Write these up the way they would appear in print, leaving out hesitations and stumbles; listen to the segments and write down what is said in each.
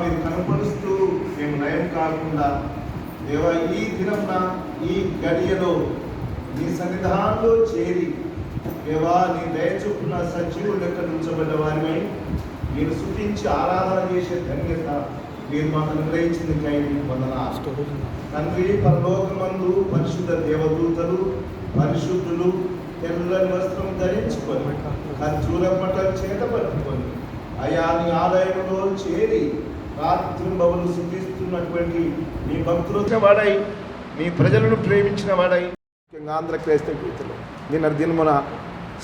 మీరు కనపరుస్తూ మేము నయం కాకుండా దేవా ఈ దినంన ఈ గడియలో నీ సన్నిధానంలో చేరి దేవా నీ దయచూపున సజీవులు లెక్క ఉంచబడ్డ వారిపై మీరు స్తుతించి ఆరాధన చేసే ధన్యత మీరు మాకు అనుగ్రహించింది మీకు వందనాలు తండ్రి. పరలోకమందు పరిశుద్ధ దేవదూతలు పరిశుద్ధులు తెల్లని వస్త్రం ధరించుకొని ఖర్జూర పట్టలు చేత పట్టుకొని అయా నీ ఆలయంలో చేరి రాత్రింబవలు స్తుతిస్తున్నటువంటి నీ భక్తులు వాడై నీ ప్రజలను ప్రేమించిన వాడై ముఖ్యంగా ఆంధ్ర క్రైస్తవ గీతలు నిన్న దినమున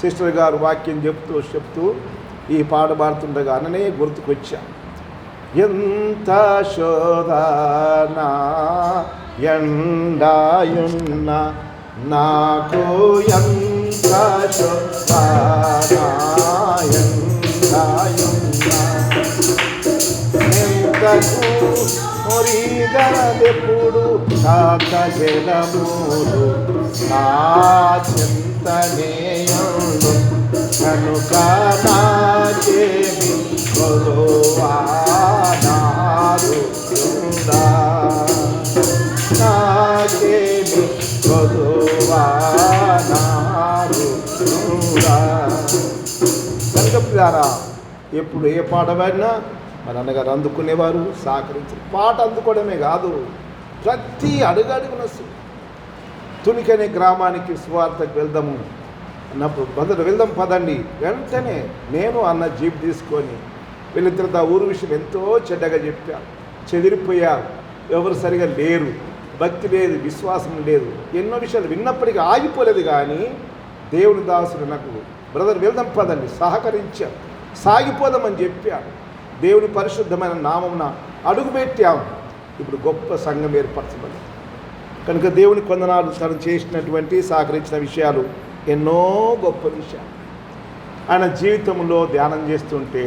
సిస్టర్ గారు వాక్యం చెప్తూ ఈ పాట పాడుతుండగా అన్ననే గుర్తుకొచ్చా. ఎంత శోధన ఎండాయున్న నాకు ఎంత శోధన ఎండాయున్న ఎంతకు మురిగనదెప్పుడు కాక జలములు నా చింతనేయుడు కనుక నాకేమి కొలువానారుడా నాకేమి కొలువానారుడా. కనుక ప్రియారా ఎప్పుడు ఏ పాట పాడినా మన అన్నగారు అందుకునేవారు, సహకరించారు. పాట అందుకోవడమే కాదు, ప్రతి అడుగడుగున తునికనే గ్రామానికి సువార్తకు వెళ్దాము అన్నప్పుడు వెళ్దాం పదండి. వెంటనే నేను అన్న జీప్ తీసుకొని వెళ్ళిన తర్వాత ఊరు విషయం ఎంతో చెడ్డగా చెప్పాను. చెదిరిపోయారు, ఎవరు సరిగా లేరు, భక్తి లేదు, విశ్వాసం లేదు, ఎన్నో విషయాలు విన్నప్పటికీ ఆగిపోలేదు. కానీ దేవుని దాసుడు నాకు బ్రదర్ వెళ్దాం పదండి సహకరించాను, సాగిపోదామని చెప్పాను. దేవుని పరిశుద్ధమైన నామమున అడుగుపెట్టాము. ఇప్పుడు గొప్ప సంఘం ఏర్పరచబడింది. కనుక దేవుని కొందనాలు తను చేసినటువంటి సహకరించిన విషయాలు ఎన్నో గొప్ప విషయాలు ఆయన జీవితంలో ధ్యానం చేస్తుంటే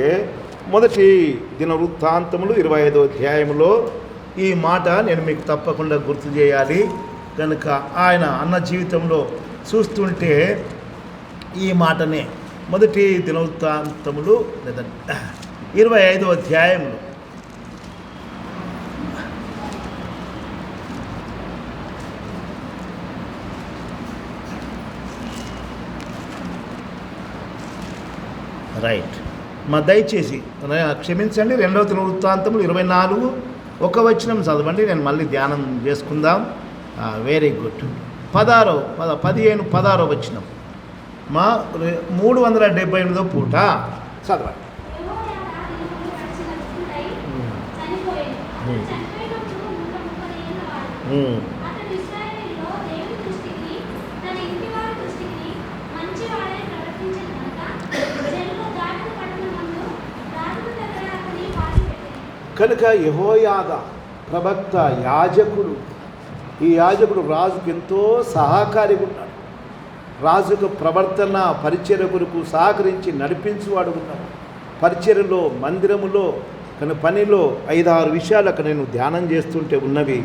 మొదటి దినవృత్తాంతములు 25వ అధ్యాయంలో ఈ మాట నేను మీకు తప్పకుండా గుర్తు చేయాలి. కనుక ఆయన అన్న జీవితంలో చూస్తుంటే ఈ మాటనే మొదటి దినవృత్తాంతములు లేదా 25వ అధ్యాయంలో రైట్ దయచేసి క్షమించండి. 2వ దినవృత్తాంతములు 24 వచనం చదవండి. నేను మళ్ళీ ధ్యానం చేసుకుందాం. Very good. 15 వచనం 378వ పూట చదవండి. కనుక యెహోయాదా ప్రవక్త యాజకుడు, ఈ యాజకుడు రాజుకు ఎంతో సహకారిగా ఉన్నాడు. రాజుకు ప్రవర్తన పరిచర్య కొరకు సహకరించి నడిపించేవాడు ఉన్నాడు. పరిచర్యలో, మందిరములో, కనుక పనిలో 5-6 విషయాలు అక్కడ నేను ధ్యానం చేస్తుంటే ఉన్నవి.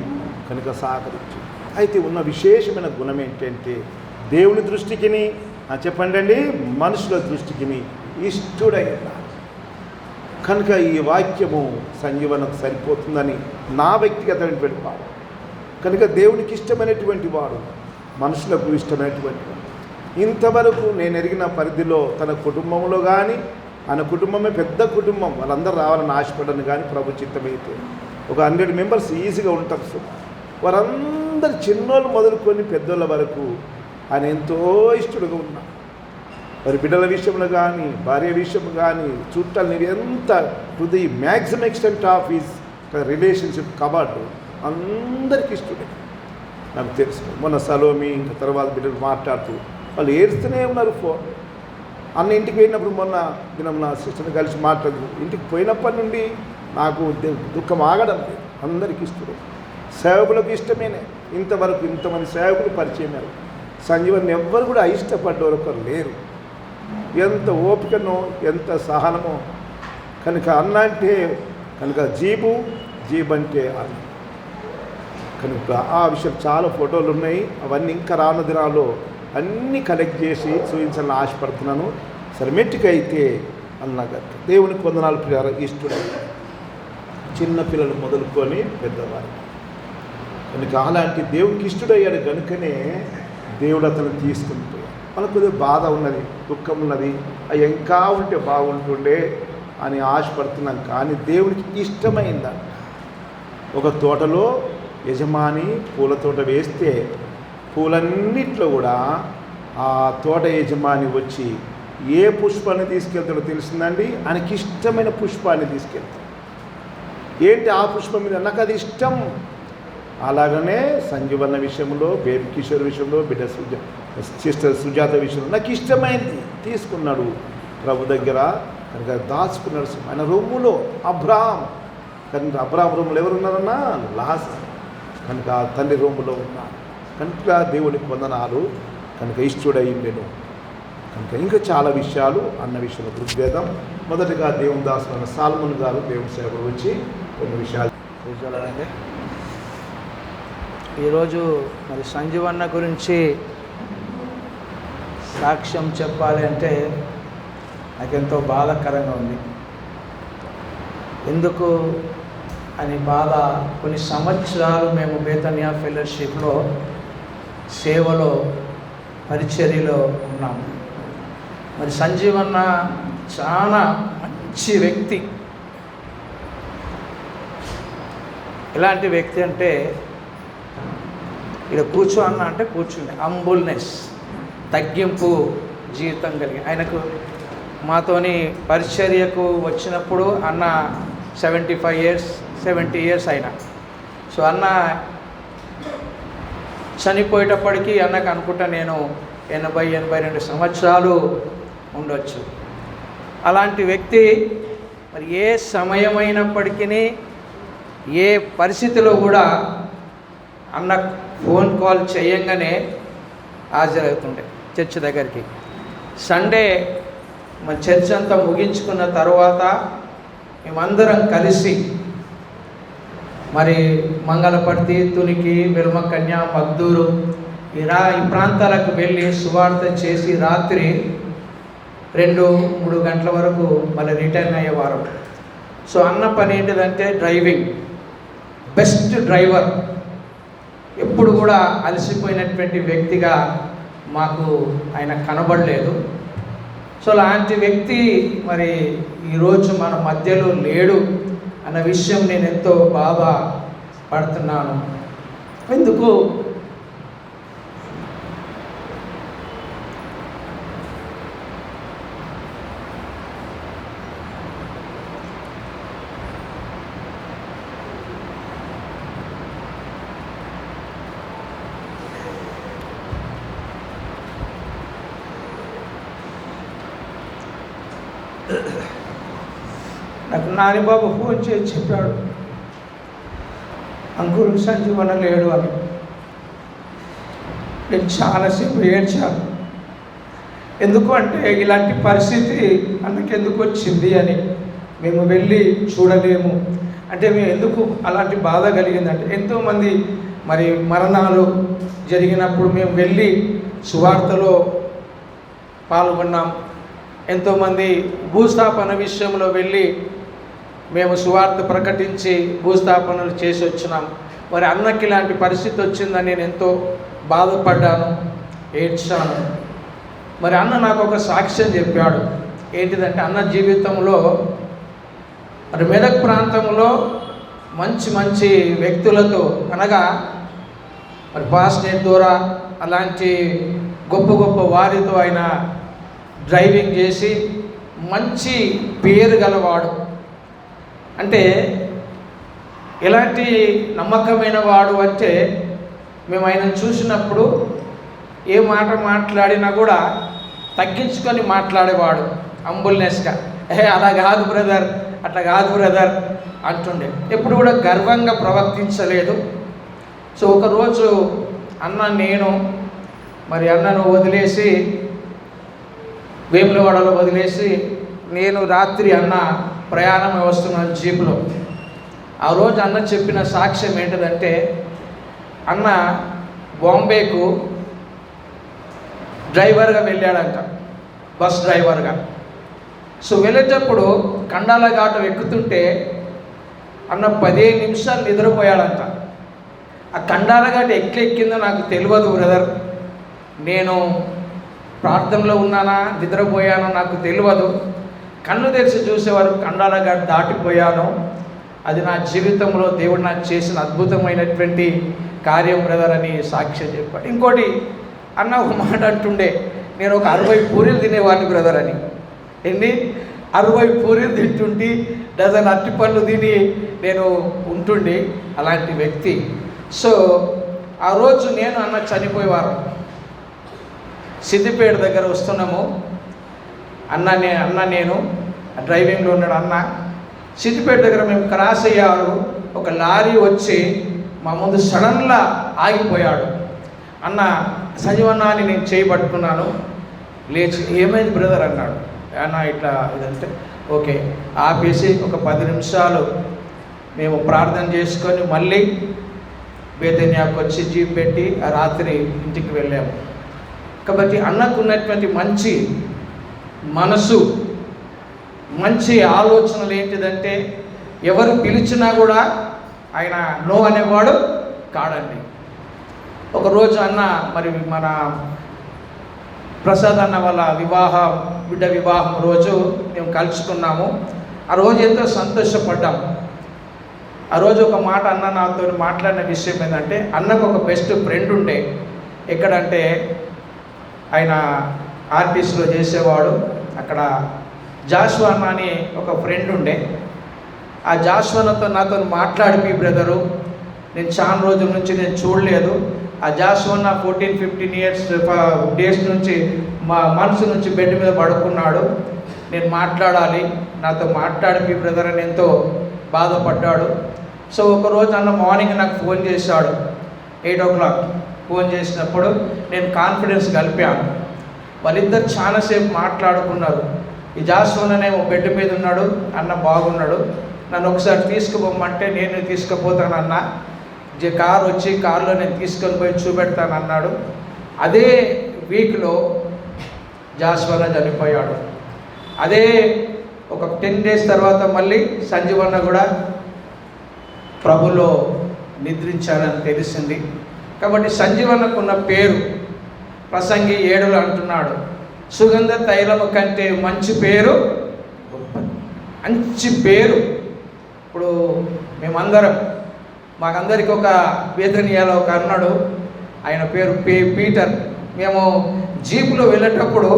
కనుక సహకరించు. అయితే ఉన్న విశేషమైన గుణం ఏంటంటే దేవుని దృష్టికి చెప్పండి అండి, మనుషుల దృష్టికి ఇష్టుడై ఉన్నాడు. కనుక ఈ వాక్యము సంజీవనకు సరిపోతుందని నా వ్యక్తిగతమైనటువంటి వాడు. కనుక దేవునికి ఇష్టమైనటువంటి వాడు, మనుషులకు ఇష్టమైనటువంటి వాడు. ఇంతవరకు నేను ఎరిగిన పరిధిలో తన కుటుంబంలో కానీ, ఆయన కుటుంబమే పెద్ద కుటుంబం, వాళ్ళందరూ రావాలని ఆశపడను. కానీ ప్రభు చిత్తమైతే ఒక 100 మెంబర్స్ ఈజీగా ఉంటారు. సో వారందరు చిన్నోళ్ళు మొదలుకొని పెద్దోళ్ళ వరకు ఆయన ఎంతో ఇష్టడుగా ఉన్నాడు. మరి బిడ్డల విషయంలో కానీ, భార్య విషయం కానీ, చుట్టాలు నేను ఎంత to the maximum extent of is relationship covered అందరికీ ఇష్టడే. నాకు తెలుసు. మొన్న సలోమి ఇంకా తర్వాత బిడ్డలు మాట్లాడుతూ వాళ్ళు ఏడుస్తూనే ఉన్నారు. ఫోన్ అన్న ఇంటికి పోయినప్పుడు మొన్న దినం నా సిస్టర్ని కలిసి మాట్లాడు, ఇంటికి పోయినప్పటి నుండి నాకు దుఃఖం ఆగడం లేదు. అందరికీ ఇష్టడే. సేవకులకు ఇష్టమేనే. ఇంతవరకు ఇంతమంది సేవకులు పరిచయం సంజీవన్ని ఎవ్వరు కూడా ఇష్టపడ్డవారు ఒకరు లేరు. ఎంత ఓపికనో, ఎంత సహనమో. కనుక అన్న అంటే కనుక జీబు అంటే అన్న. కనుక ఆ విషయం చాలా ఫోటోలు ఉన్నాయి. అవన్నీ ఇంకా రాను దినాల్లో అన్నీ కలెక్ట్ చేసి చూపించాలని ఆశపడుతున్నాను. సరే మెట్టికైతే అన్నగారు దేవునికి వందనాలు ప్రియార ఇష్టడు. చిన్నపిల్లలు మొదలుకొని పెద్దవారు. కనుక అలాంటి దేవునికి ఇష్టడయ్యాడు కనుకనే దేవుడు అతను తీసుకుని పోయాడు. మనకు కొద్దిగా బాధ ఉన్నది, దుఃఖం ఉన్నది, అవి ఇంకా ఉంటే బాగుంటుండే అని ఆశపడుతున్నాం. కానీ దేవుడికి ఇష్టమైందా? ఒక తోటలో యజమాని పూల తోట వేస్తే పూలన్నిట్లో కూడా ఆ తోట యజమాని వచ్చి ఏ పుష్పాన్ని తీసుకెళ్తాడో తెలిసిందండి. ఆయనకి ఇష్టమైన పుష్పాన్ని తీసుకెళ్తాడు. ఏంటి ఆ పుష్పం మీద? నాకు అది ఇష్టం. అలాగనే సంజీవన్న విషయంలో, బేబీ కిషోర్ విషయంలో, బిడ్డ సిస్టర్ సుజాత విషయంలో నాకు ఇష్టమైంది తీసుకున్నాడు ప్రభు దగ్గర. కనుక దాచుకున్నాడు ఆయన రూములో. అబ్రాహాం కనుక అబ్రాహాం రూములో ఎవరున్నారన్నా? లాజరు. కనుక తండ్రి రూములో ఉన్నారు. కనుక దేవునికి వందనాలు. కనుక ఇష్టడయ్యిండెను. కనుక ఇంకా చాలా విషయాలు అన్న విషయంలో దృగ్భేదం. మొదటిగా దేవుని దాసులైన సాల్మన్ గారు దేవుని సేవకుడు వచ్చి కొన్ని విషయాలు చూడాలండి. ఈరోజు మరి సంజీవన్న గురించి సాక్ష్యం చెప్పాలి అంటే నాకెంతో బాధాకరంగా ఉంది. ఎందుకు అని బాధ, కొన్ని సంవత్సరాలు మేము బేతనియా ఫెలోషిప్లో సేవలో పరిచర్యలో ఉన్నాము. మరి సంజీవన్న చాలా మంచి వ్యక్తి. ఎలాంటి వ్యక్తి అంటే ఇక్కడ కూర్చో అన్న అంటే కూర్చుండే, హంబుల్నెస్, తగ్గింపు జీవితం కలిగి. ఆయనకు మాతోని పరిచర్యకు వచ్చినప్పుడు అన్న 70 years అయినా. సో అన్న చనిపోయేటప్పటికీ అన్నకు అనుకుంటా నేను 80-82 సంవత్సరాలు ఉండొచ్చు. అలాంటి వ్యక్తి మరి ఏ సమయమైనప్పటికీ ఏ పరిస్థితిలో కూడా అన్న ఫోన్ కాల్ చేయంగానే హాజరవుతుండే చర్చ్ దగ్గరికి. సండే మన చర్చ్ అంతా ముగించుకున్న తర్వాత మేమందరం కలిసి మరి మంగళపర్తి, తునికి, వెల్మకన్య, మగ్దూరు ఈ ప్రాంతాలకు వెళ్ళి సువార్త చేసి రాత్రి 2-3 గంటల వరకు మళ్ళీ రిటర్న్ అయ్యేవారు. సో అన్న పని ఏంటిదంటే డ్రైవింగ్, బెస్ట్ డ్రైవర్. ఎప్పుడు కూడా అలసిపోయినటువంటి వ్యక్తిగా మాకు ఆయన కనబడలేదు. సో అలాంటి వ్యక్తి మరి ఈరోజు మన మధ్యలో లేడు అన్న విషయం నేను ఎంతో బాధపడుతున్నాను. ఎందుకు నాకు నానిబాబు ఫోన్ చేసి చెప్పాడు, అంకుల్ సంజీవన లేడు అని. నేను చాలాసేపు ఏడ్చాను. ఎందుకు అంటే ఇలాంటి పరిస్థితి అన్నకెందుకు వచ్చింది అని. మేము వెళ్ళి చూడలేము అంటే మేము ఎందుకు అలాంటి బాధ కలిగిందంటే ఎంతోమంది మరి మరణాలు జరిగినప్పుడు మేము వెళ్ళి సువార్తలో పాల్గొన్నాం. ఎంతోమంది భూస్థాపన విషయంలో వెళ్ళి మేము సువార్త ప్రకటించి భూస్థాపనలు చేసి వచ్చినాం. మరి అన్నకి ఇలాంటి పరిస్థితి వచ్చిందని నేను ఎంతో బాధపడ్డాను, ఏడ్చాను. మరి అన్న నాకు ఒక సాక్ష్యం చెప్పాడు. ఏంటిదంటే అన్న జీవితంలో మరి మెదక్ ప్రాంతంలో మంచి మంచి వ్యక్తులతో అనగా మరి పాస్టర్ ద్వారా అలాంటి గొప్ప గొప్ప వారితో ఆయన డ్రైవింగ్ చేసి మంచి పేరు గలవాడు. అంటే ఎలాంటి నమ్మకమైన వాడు అంటే మేము ఆయనను చూసినప్పుడు ఏ మాట మాట్లాడినా కూడా తగ్గించుకొని మాట్లాడేవాడు, హంబుల్నెస్గా. అలా కాదు బ్రదర్, అట్లా కాదు బ్రదర్ అంటుండే. ఎప్పుడు కూడా గర్వంగా ప్రవర్తించలేదు. సో ఒకరోజు నేను మరి అన్నను వదిలేసి వేములవాడలో వదిలేసి నేను రాత్రి అన్న ప్రయాణం వస్తున్నాను జీపులో. ఆ రోజు అన్న చెప్పిన సాక్ష్యం ఏంటిదంటే అన్న బాంబేకు డ్రైవర్గా వెళ్ళాడంట, బస్ డ్రైవర్గా. సో వెళ్ళేటప్పుడు కండాల ఘాటు ఎక్కుతుంటే అన్న 15 నిమిషాలు నిద్రపోయాడంట. ఆ కండాల గడ్డ ఎక్కిందో నాకు తెలియదు బ్రదర్. నేను ప్రార్థనలో ఉన్నానా నిద్రపోయానో నాకు తెలియదు. కన్ను తెరిచి చూసేవారు కండాల గడ్డ దాటిపోయాను. అది నా జీవితంలో దేవుడు నాకు చేసిన అద్భుతమైనటువంటి కార్యం బ్రదర్ అని సాక్ష్యం చెప్పాడు. ఇంకోటి అన్న ఒక మాట అంటుండే, నేను ఒక 60 పూరీలు తినేవాడిని బ్రదర్ అని. 60 పూరీలు తింటుండి డజన్ అరటిపళ్ళు తిని నేను ఉంటుండి అలాంటి వ్యక్తి. సో ఆ రోజు నేను అన్న చనిపోయేవారు. సిద్దిపేట దగ్గర వస్తున్నాము. అన్న నేను డ్రైవింగ్లో ఉన్నాడు. అన్న సిద్దిపేట దగ్గర మేము క్రాస్ అయ్యారు. ఒక లారీ వచ్చి మా ముందు సడన్గా ఆగిపోయాడు. అన్న సంజీవన్న అని నేను చేయబట్టుకున్నాను. లేచి ఏమైంది బ్రదర్ అన్నాడు. అన్న ఇట్లా ఇదంటే ఓకే ఆపేసి ఒక 10 నిమిషాలు మేము ప్రార్థన చేసుకొని మళ్ళీ బేతన్యాకు వచ్చి జీప్ పెట్టి ఆ రాత్రి ఇంటికి వెళ్ళాము. కాబట్టి అన్నకు ఉన్నటువంటి మంచి మనసు, మంచి ఆలోచనలు ఏంటిదంటే ఎవరు పిలిచినా కూడా ఆయన నో అనేవాడు కాడండి. ఒకరోజు అన్న మరి మన ప్రసాద్ అన్న వాళ్ళ బిడ్డ వివాహం రోజు మేము కలుసుకున్నాము. ఆ రోజు ఎంతో సంతోషపడ్డాము. ఆ రోజు ఒక మాట అన్న నాతో మాట్లాడిన విషయం ఏంటంటే, అన్నకు ఒక బెస్ట్ ఫ్రెండ్ ఉండే. ఎక్కడంటే ఆయన ఆర్టీసీలో చేసేవాడు. అక్కడ జాషువా అన్న అని ఒక ఫ్రెండ్ ఉండే. ఆ జాషువాతో నాతో మాట్లాడిపి బ్రదరు, నేను చాలా రోజుల నుంచి నేను చూడలేదు. ఆ జాషువా 14-15 డేస్ నుంచి మా మనసు నుంచి బెడ్ మీద పడుకున్నాడు. నేను మాట్లాడాలి, నాతో మాట్లాడిపి బ్రదర్ అని ఎంతో బాధపడ్డాడు. సో ఒకరోజు అన్న మార్నింగ్ నాకు ఫోన్ చేశాడు. 8 o'clock ఫోన్ చేసినప్పుడు నేను కాన్ఫిడెన్స్ కలిపాను. వాళ్ళిద్దరు చాలాసేపు మాట్లాడుకున్నారు. ఈ జాస్వనేమో బెడ్ మీద ఉన్నాడు, అన్న బాగున్నాడు, నన్ను ఒకసారి తీసుకుపోమంటే నేను తీసుకుపోతానన్నా, కారు వచ్చి కారులో నేను తీసుకొని పోయి చూపెడతాను అన్నాడు. అదే వీక్లో జాస్వన చనిపోయాడు. అదే ఒక 10 days తర్వాత మళ్ళీ సంజీవన్న కూడా ప్రభులో నిద్రించాడని తెలిసింది. కాబట్టి సంజీవన్నకున్న పేరు ప్రసంగి 7లో అంటున్నాడు, సుగంధ తైలము కంటే మంచి పేరు గొప్పది. మంచి పేరు. ఇప్పుడు మేమందరం, మాకందరికి ఒక బేతనియాలో ఒక అన్నాడు, ఆయన పేరు పీటర్. మేము జీపులో వెళ్ళేటప్పుడు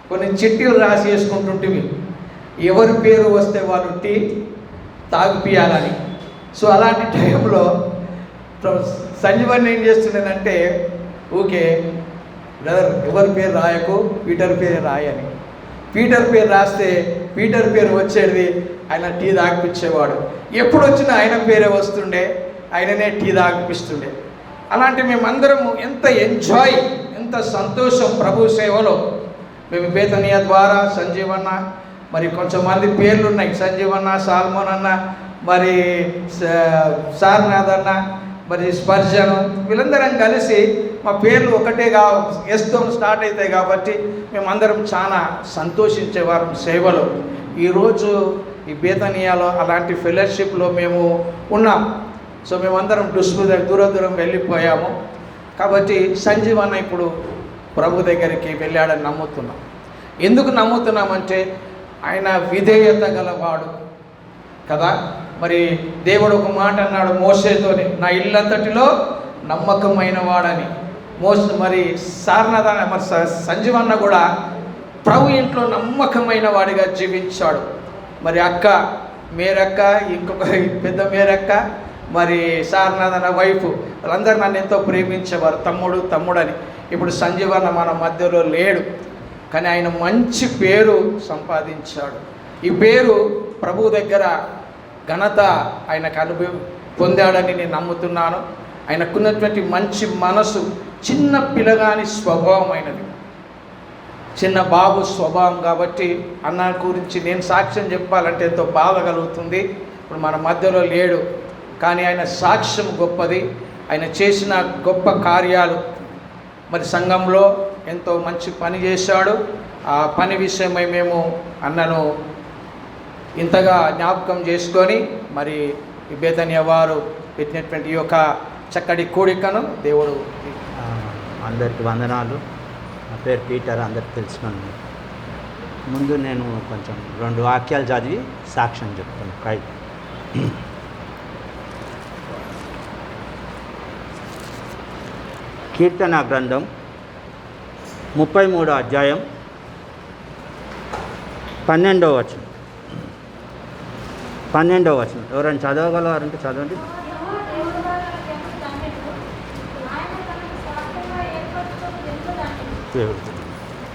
కొన్ని చిట్టీలు రాసి వేసుకుంటుంటివి, ఎవరి పేరు వస్తే వాళ్ళు టీ తాగిపియాలని. సో అలాంటి టైంలో సంజీవన్ ఏం చేస్తున్నానంటే, ఓకే బ్రదర్ ఎవరి పేరు రాయకు, పీటర్ పేరు రాయని. పీటర్ పేరు రాస్తే పీటర్ పేరు వచ్చేది, ఆయన టీ తాగిపించేవాడు. ఎప్పుడు వచ్చినా ఆయన పేరే వస్తుండే, ఆయననే టీ తాగిపిస్తుండే. అలాంటి మేమందరము ఎంత ఎంజాయ్, ఎంత సంతోషం ప్రభు సేవలో. మేము బేతనియా ద్వారా సంజీవన్న, మరి కొంచెంమంది పేర్లు ఉన్నాయి, సంజీవన్న, సాల్మోన్ అన్న, మరి సార్నాథ్ అన్న, మరి స్పర్శను, వీళ్ళందరం కలిసి మా పేర్లు ఒకటేగా ఎస్తో స్టార్ట్ అవుతాయి కాబట్టి మేమందరం చాలా సంతోషించేవారం సేవలో. ఈరోజు ఈ బేతనియాలో అలాంటి ఫెలోషిప్లో మేము ఉన్నాం. సో మేమందరం దూరం వెళ్ళిపోయాము. కాబట్టి సంజీవన్న ఇప్పుడు ప్రభు దగ్గరికి వెళ్ళాడని నమ్ముతున్నాం. ఎందుకు నమ్ముతున్నామంటే ఆయన విధేయత గలవాడు కదా. మరి దేవుడు ఒక మాట అన్నాడు మోషేతోనే, నా ఇల్లంతటిలో నమ్మకమైన వాడని. మరి సార్నాథ మరి సంజీవన్న కూడా ప్రభు ఇంట్లో నమ్మకమైన వాడిగా జీవించాడు. మరి అక్క మేరక్క, ఇంకొక పెద్ద మేరక్క, మరి సార్నాథన వైఫ్, వాళ్ళందరూ నన్ను ఎంతో ప్రేమించేవారు, తమ్ముడని. ఇప్పుడు సంజీవన్న మన మధ్యలో లేడు, కానీ ఆయన మంచి పేరు సంపాదించాడు. ఈ పేరు ప్రభు దగ్గర ఘనత ఆయనకు పొందాడని నేను నమ్ముతున్నాను. ఆయనకున్నటువంటి మంచి మనసు, చిన్న పిల్లగాని స్వభావమైనది, చిన్న బాబు స్వభావం. కాబట్టి అన్న గురించి నేను సాక్ష్యం చెప్పాలంటే ఎంతో బాధ కలుగుతుంది. ఇప్పుడు మన మధ్యలో లేడు, కానీ ఆయన సాక్ష్యం గొప్పది. ఆయన చేసిన గొప్ప కార్యాలు, మరి సంఘంలో ఎంతో మంచి పని చేశాడు. ఆ పని విషయమై మేము అన్నను ఇంతగా జ్ఞాపకం చేసుకొని మరి ఈ బేతన్య వారు పెట్టినటువంటి ఈ యొక్క చక్కటి కూడికను దేవుడు అందరికి వందనాలు. నా పేరు పీటర్, అందరికి తెలిసినండి. ముందు నేను కొంచెం 2 వాక్యాలు చదివి సాక్ష్యం చెప్తాను. కీర్తన గ్రంథం 33వ అధ్యాయం 12వ వచనం. 12వ వచనం ఎవరైనా చదవగలవారంటే చదవండి.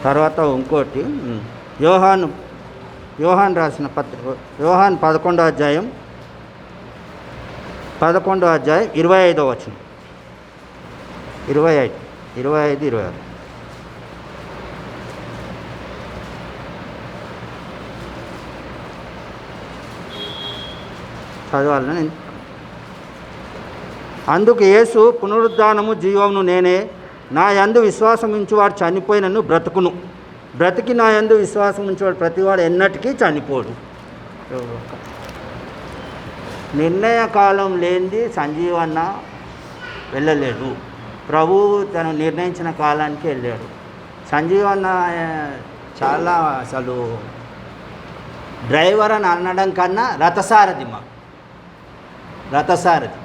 తర్వాత ఇంకోటి యోహాన్ రాసిన యోహాన్ 11వ అధ్యాయం 25వ వచనం. 25, 26 చదవాలని నేను. అందుకు యేసు, పునరుద్ధానము జీవమును నేనే, నా యందు విశ్వాసం ఉంచువాడు చనిపోయినను బ్రతుకును, బ్రతికి నా యందు విశ్వాసం ఉంచేవాడు ప్రతివాడు ఎన్నటికీ చనిపోడు. నిర్ణయ కాలం లేనిది సంజీవన్న వెళ్ళలేడు. ప్రభువు తను నిర్ణయించిన కాలానికి వెళ్ళాడు. సంజీవన్న చాలా అసలు డ్రైవర్ అని అనడం కన్నా రథసారథి. రథసారథి,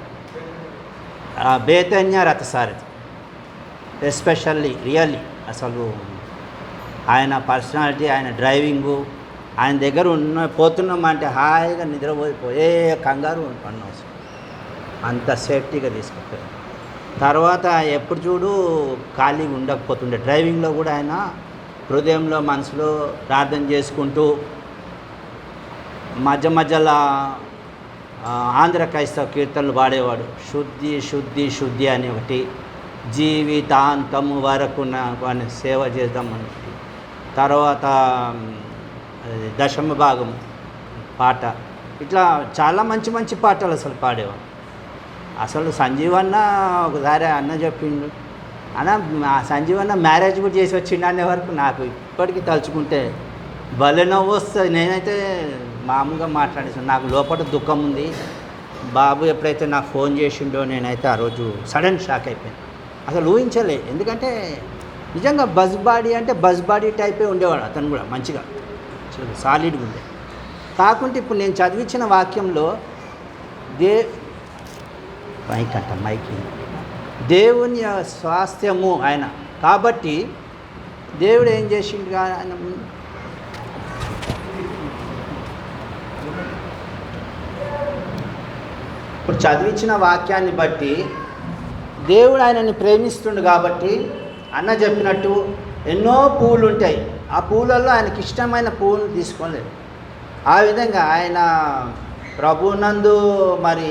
బేతన్య రథసారథి ఎస్పెషల్లీ రియల్లీ అసలు ఆయన పర్సనాలిటీ, ఆయన డ్రైవింగు, ఆయన దగ్గర పోతున్నామంటే హాయిగా నిద్రపోయిపోయే కంగారు పన్నవసరం, అంత సేఫ్టీగా తీసుకెళ్ళారు. తర్వాత ఎప్పుడు చూడు ఖాళీగా ఉండకపోతుండే. డ్రైవింగ్లో కూడా ఆయన హృదయంలో మనసులో ప్రార్థన చేసుకుంటూ మధ్య మధ్యలో ఆంధ్ర క్రైస్తవ కీర్తనలు పాడేవాడు. శుద్ధి శుద్ధి శుద్ధి అని ఒకటి, జీవితాంతము వరకు వాడిని సేవ చేద్దామని, తర్వాత దశమ భాగం పాట, ఇట్లా చాలా మంచి మంచి పాటలు అసలు పాడేవాడు. అసలు సంజీవన్న ఒకసారి అన్న చెప్పిండు, అన్న సంజీవన్న మ్యారేజ్ కూడా చేసి వచ్చిండు అనే వరకు నాకు ఇప్పటికీ తలుచుకుంటే భలే నవ్వు వస్తుంది. నేనైతే మామూలుగా మాట్లాడేసాను, నాకు లోపల దుఃఖం ఉంది. బాబు ఎప్పుడైతే నాకు ఫోన్ చేసిండో నేనైతే ఆ రోజు సడన్ షాక్ అయిపోయాను. అసలు ఊహించలే, ఎందుకంటే నిజంగా బజ్ బాడీ అంటే బజ్ బాడీ టైపే ఉండేవాడు అతను కూడా, మంచిగా సాలిడ్గా ఉండే. కాకుంటే ఇప్పుడు నేను చదివించిన వాక్యంలో మైక్ దేవుని స్వాస్థ్యము ఆయన. కాబట్టి దేవుడు ఏం చేసిండు, ఆయన ఇప్పుడు చదివించిన వాక్యాన్ని బట్టి దేవుడు ఆయనని ప్రేమిస్తుండు. కాబట్టి అన్న చెప్పినట్టు ఎన్నో పువ్వులు ఉంటాయి, ఆ పువ్వులలో ఆయనకి ఇష్టమైన పువ్వును తీసుకోలేదు. ఆ విధంగా ఆయన ప్రభునందు మరి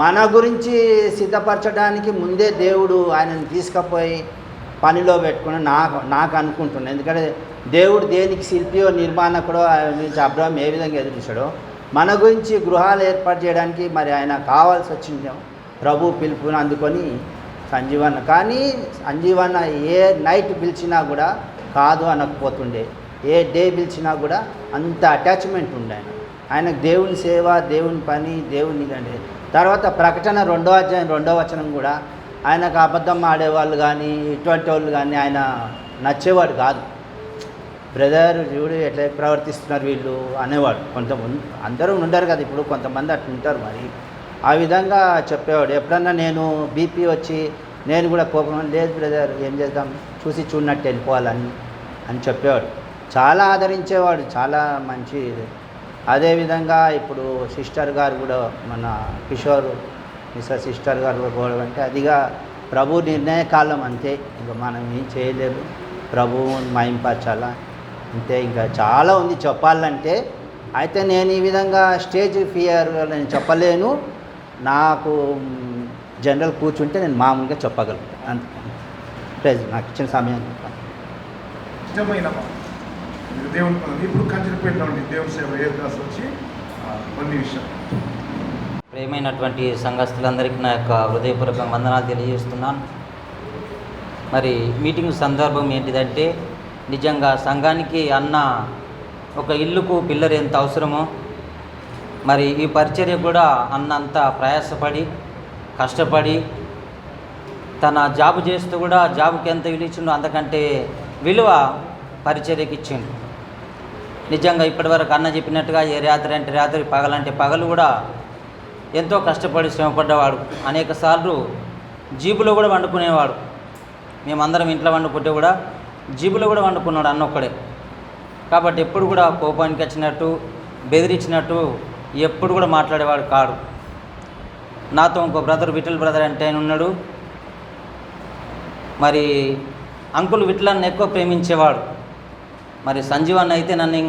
మన గురించి సిద్ధపరచడానికి ముందే దేవుడు ఆయనను తీసుకుపోయి పనిలో పెట్టుకుని నాకు అనుకుంటున్నాను. ఎందుకంటే దేవుడు దేనికి శిల్పియో నిర్మాణకుడో ఆయన గురించి అబ్రహాం ఏ విధంగా ఎదురుచాడో మన గురించి గృహాలు ఏర్పాటు చేయడానికి మరి ఆయన కావాల్సి వచ్చింది. ప్రభు పిలుపుని అందుకొని సంజీవన్న, కానీ సంజీవన్న ఏ నైట్ పిలిచినా కూడా కాదు అనకపోతుండే, ఏ డే పిలిచినా కూడా అంత అటాచ్మెంట్ ఉండే ఆయనకు దేవుని సేవ, దేవుని పని, దేవుని ఇదండి. తర్వాత ప్రకటన 2వ అధ్యాయం 2వ వచనం కూడా ఆయనకు అబద్ధం ఆడేవాళ్ళు కానీ ఇటువంటి వాళ్ళు కానీ ఆయన నచ్చేవాడు కాదు. బ్రదర్ చూడు ఎట్లా ప్రవర్తిస్తున్నారు వీళ్ళు అనేవాడు. కొంతమంది అందరూ ఉండరు కదా, ఇప్పుడు కొంతమంది అట్లా ఉంటారు. మరి ఆ విధంగా చెప్పేవాడు. ఎప్పుడన్నా నేను బీపీ వచ్చి నేను కూడా కోపం, లేదు బ్రదర్ ఏం చేద్దాం, చూసి చూడనట్టు వెళ్ళిపోవాలని అని చెప్పేవాడు. చాలా ఆదరించేవాడు, చాలా మంచి. అదేవిధంగా ఇప్పుడు సిస్టర్ గారు కూడా, మన కిషోర్ మిస్టర్ సిస్టర్ గారు కూడా అంటే అదిగా ప్రభు నిర్ణయ కాలం అంతే, ఇంకా మనం ఏం చేయలేము, ప్రభువుని మహింపరచాలా అంతే. ఇంకా చాలా ఉంది చెప్పాలంటే. అయితే నేను ఈ విధంగా స్టేజ్ ఫియర్ నేను చెప్పలేను, నాకు జనరల్ కూర్చుంటే నేను మామూలుగా చెప్పగలను అంతే. నాకు ఇచ్చిన సమయాన్ని దేవుని ఇప్పుడు కంచెరపేటలో ఉండి దేవుని సేవ ఏదాసు వచ్చి కొన్ని విషయం. ప్రియమైనటువంటి సంఘస్థులందరికీ నా యొక్క హృదయపూర్వక వందనాలు తెలియజేస్తున్నాను. మరి మీటింగ్ సందర్భం ఏంటిదంటే, నిజంగా సంఘానికి అన్న ఒక ఇల్లుకు పిల్లర్ ఎంత అవసరమో మరి ఈ పరిచర్య కూడా అన్నంత ప్రయాసపడి కష్టపడి తన జాబు చేస్తూ కూడా జాబుకి ఎంత విలువ ఇచ్చిండో అంతకంటే విలువ పరిచర్యకి ఇచ్చిండు. నిజంగా ఇప్పటివరకు అన్న చెప్పినట్టుగా ఏ రాత్రి అంటే రాత్రి పగలంటే పగలు కూడా ఎంతో కష్టపడి శ్రమపడ్డవాడు. అనేక సార్లు జీబులో కూడా వండుకునేవాడు. మేమందరం ఇంట్లో వండుకుంటే కూడా జీబులో కూడా వండుకున్నాడు అన్న ఒక్కడే. కాబట్టి ఎప్పుడు కూడా కోపానికి వచ్చినట్టు బెదిరించినట్టు ఎప్పుడు కూడా మాట్లాడేవాడు కాడు. నాతో ఇంకో బ్రదర్ విఠల్ బ్రదర్ అంటే ఆయన ఉన్నాడు. మరి అంకుల్ విఠలాన్ని ఎక్కువ ప్రేమించేవాడు. మరి సంజీవన్ అయితే నన్ను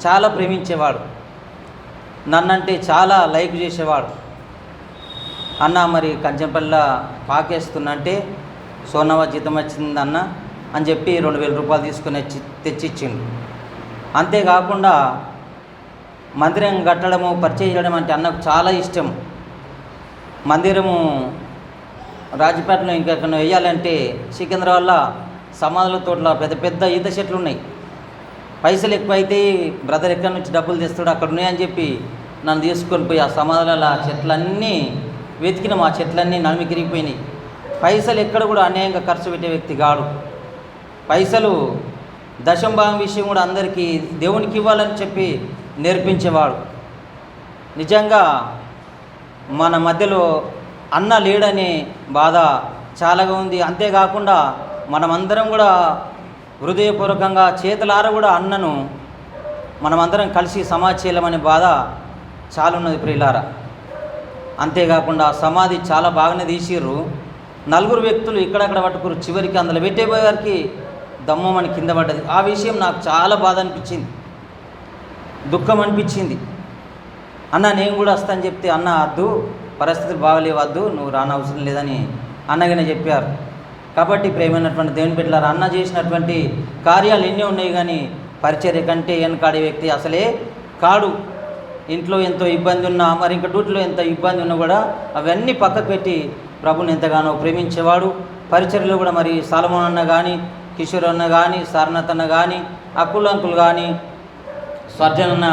చాలా ప్రేమించేవాడు. నన్నంటే చాలా లైక్ చేసేవాడు. అన్న మరి కంచెంపల్లిలో పాకేస్తుందంటే సోనవ జీతం వచ్చింది అన్న అని చెప్పి 2000 రూపాయలు తీసుకుని తెచ్చిచ్చిండు. అంతేకాకుండా మందిరం కట్టడము పరిచయం చేయడం అంటే అన్నకు చాలా ఇష్టం. మందిరము రాజపేటలో ఇంకెక్కడ వేయాలంటే సికింద్రాబాద్లో సమాధుల తోటలో పెద్ద పెద్ద ఈత చెట్లు ఉన్నాయి. పైసలు ఎక్కువైతే బ్రదర్ ఎక్కడి నుంచి డబ్బులు తెస్తాడు అక్కడ ఉన్నాయని చెప్పి నన్ను తీసుకొని పోయి ఆ సమాధుల చెట్లన్నీ వెతికిన మా చెట్లన్నీ నలిమికిరిగిపోయినాయి. పైసలు ఎక్కడ కూడా అన్యాయంగా ఖర్చు పెట్టే వ్యక్తి కాడు. పైసలు దశంభాగం విషయం కూడా అందరికీ దేవునికి ఇవ్వాలని చెప్పి నేర్పించేవాడు. నిజంగా మన మధ్యలో అన్న లేడనే బాధ చాలాగా ఉంది. అంతేకాకుండా మనమందరం కూడా హృదయపూర్వకంగా చేతులార కూడా అన్నను మనమందరం కలిసి సమాచేయమనే బాధ చాలా ఉన్నది ప్రియులారా. అంతేకాకుండా సమాధి చాలా బాగానే తీసిర్రు. 4 వ్యక్తులు ఇక్కడక్కడ పట్టుకురు. చివరికి అందులో పెట్టేపోయేవారికి దమ్మమని కింద పడ్డది. ఆ విషయం నాకు చాలా బాధ అనిపించింది, దుఃఖం అనిపించింది. అన్న నేను కూడా వస్తాను చెప్తే అన్న వద్దు, పరిస్థితులు బాగలేవద్దు, నువ్వు రానవసరం లేదని అన్నగానే చెప్పారు. కాబట్టి ప్రేమైనటువంటి దేవుని బిడ్డలారా, అన్న చేసినటువంటి కార్యాలు ఎన్నో ఉన్నాయి కానీ పరిచర్య కంటే వెనకాడే వ్యక్తి అసలే కాడు. ఇంట్లో ఎంతో ఇబ్బంది ఉన్నా, మరి ఇంకా డ్యూటీలో ఎంత ఇబ్బంది ఉన్నా కూడా అవన్నీ పక్కకు పెట్టి ప్రభుని ఎంతగానో ప్రేమించేవాడు. పరిచర్యలో కూడా మరి సాలమోన్ అన్న కానీ, కిషోర్ అన్న కానీ, సారనాథ్ అన్న కానీ, అక్కుల్ అంకుల్ కానీ, స్వర్జన్ అన్న,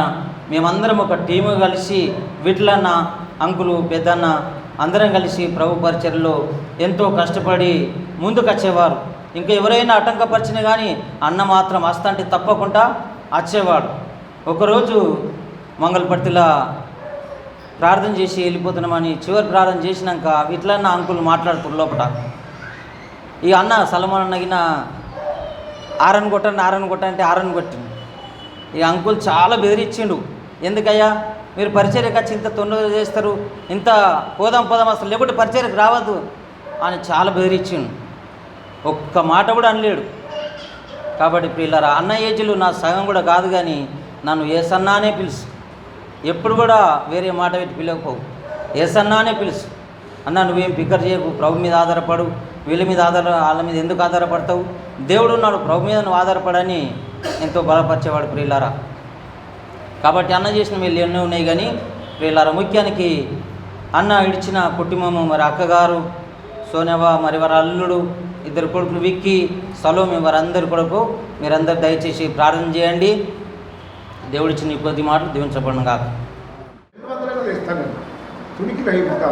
మేమందరం ఒక టీము కలిసి విట్లన్న అంకులు పెద్దన్న అందరం కలిసి ప్రభు పరిచర్యలో ఎంతో కష్టపడి ముందుకు వచ్చేవారు. ఇంకా ఎవరైనా ఆటంకపరిచినా కానీ అన్న మాత్రం వస్తంటే తప్పకుండా వచ్చేవాడు. ఒకరోజు మంగళపర్తిలో ప్రార్థన చేసి వెళ్ళిపోతున్నామని చివరి ప్రార్థన చేసినాక విట్లన్న అంకులు మాట్లాడుతున్నారు లోపల. ఈ అన్న సలమాన్ అన్నగిన ఆరన్ కొట్ట అంటే ఆరన్ కొట్టిండు. ఈ అంకుల్ చాలా బెదిరించిండు. ఎందుకయ్యా మీరు పరిచర్యకు వచ్చి ఇంత తొందరగా చేస్తారు, ఇంత పోదాం అసలు లేకపోతే పరిచర్యకు రావద్దు అని చాలా బెదిరించిండు. ఒక్క మాట కూడా అనలేడు. కాబట్టి పిల్లరా, అన్న ఏజ్లు నా సగం కూడా కాదు కానీ నన్ను ఏసన్నానే పిలుసు. ఎప్పుడు కూడా వేరే మాట పెట్టి పిలవకపోవు, ఏసన్నానే పిలుసు. అన్న నువ్వేం ఫికర్ చేయకు, ప్రభు మీద ఆధారపడు, వీళ్ళ మీద వాళ్ళ మీద ఎందుకు ఆధారపడతావు, దేవుడు ఉన్నాడు, ప్రభు మీద నువ్వు ఆధారపడని ఎంతో బలపరిచేవాడు ప్రియులారా. కాబట్టి అన్న చేసిన వీళ్ళు ఎన్నో ఉన్నాయి కానీ ప్రియులారా, ముఖ్యానికి అన్న ఇడిచిన కుటుంబము, మరి అక్కగారు సోనవ, మరి వారి అల్లుడు, 2 కొడుకులు విక్కీ, సలోమి, వారందరి కొడుకు మీరందరూ దయచేసి ప్రార్థన చేయండి. దేవుడిచ్చిన ఈ కొద్ది మాటలు దేవుని చెప్పడం కాక తునికి రైతాను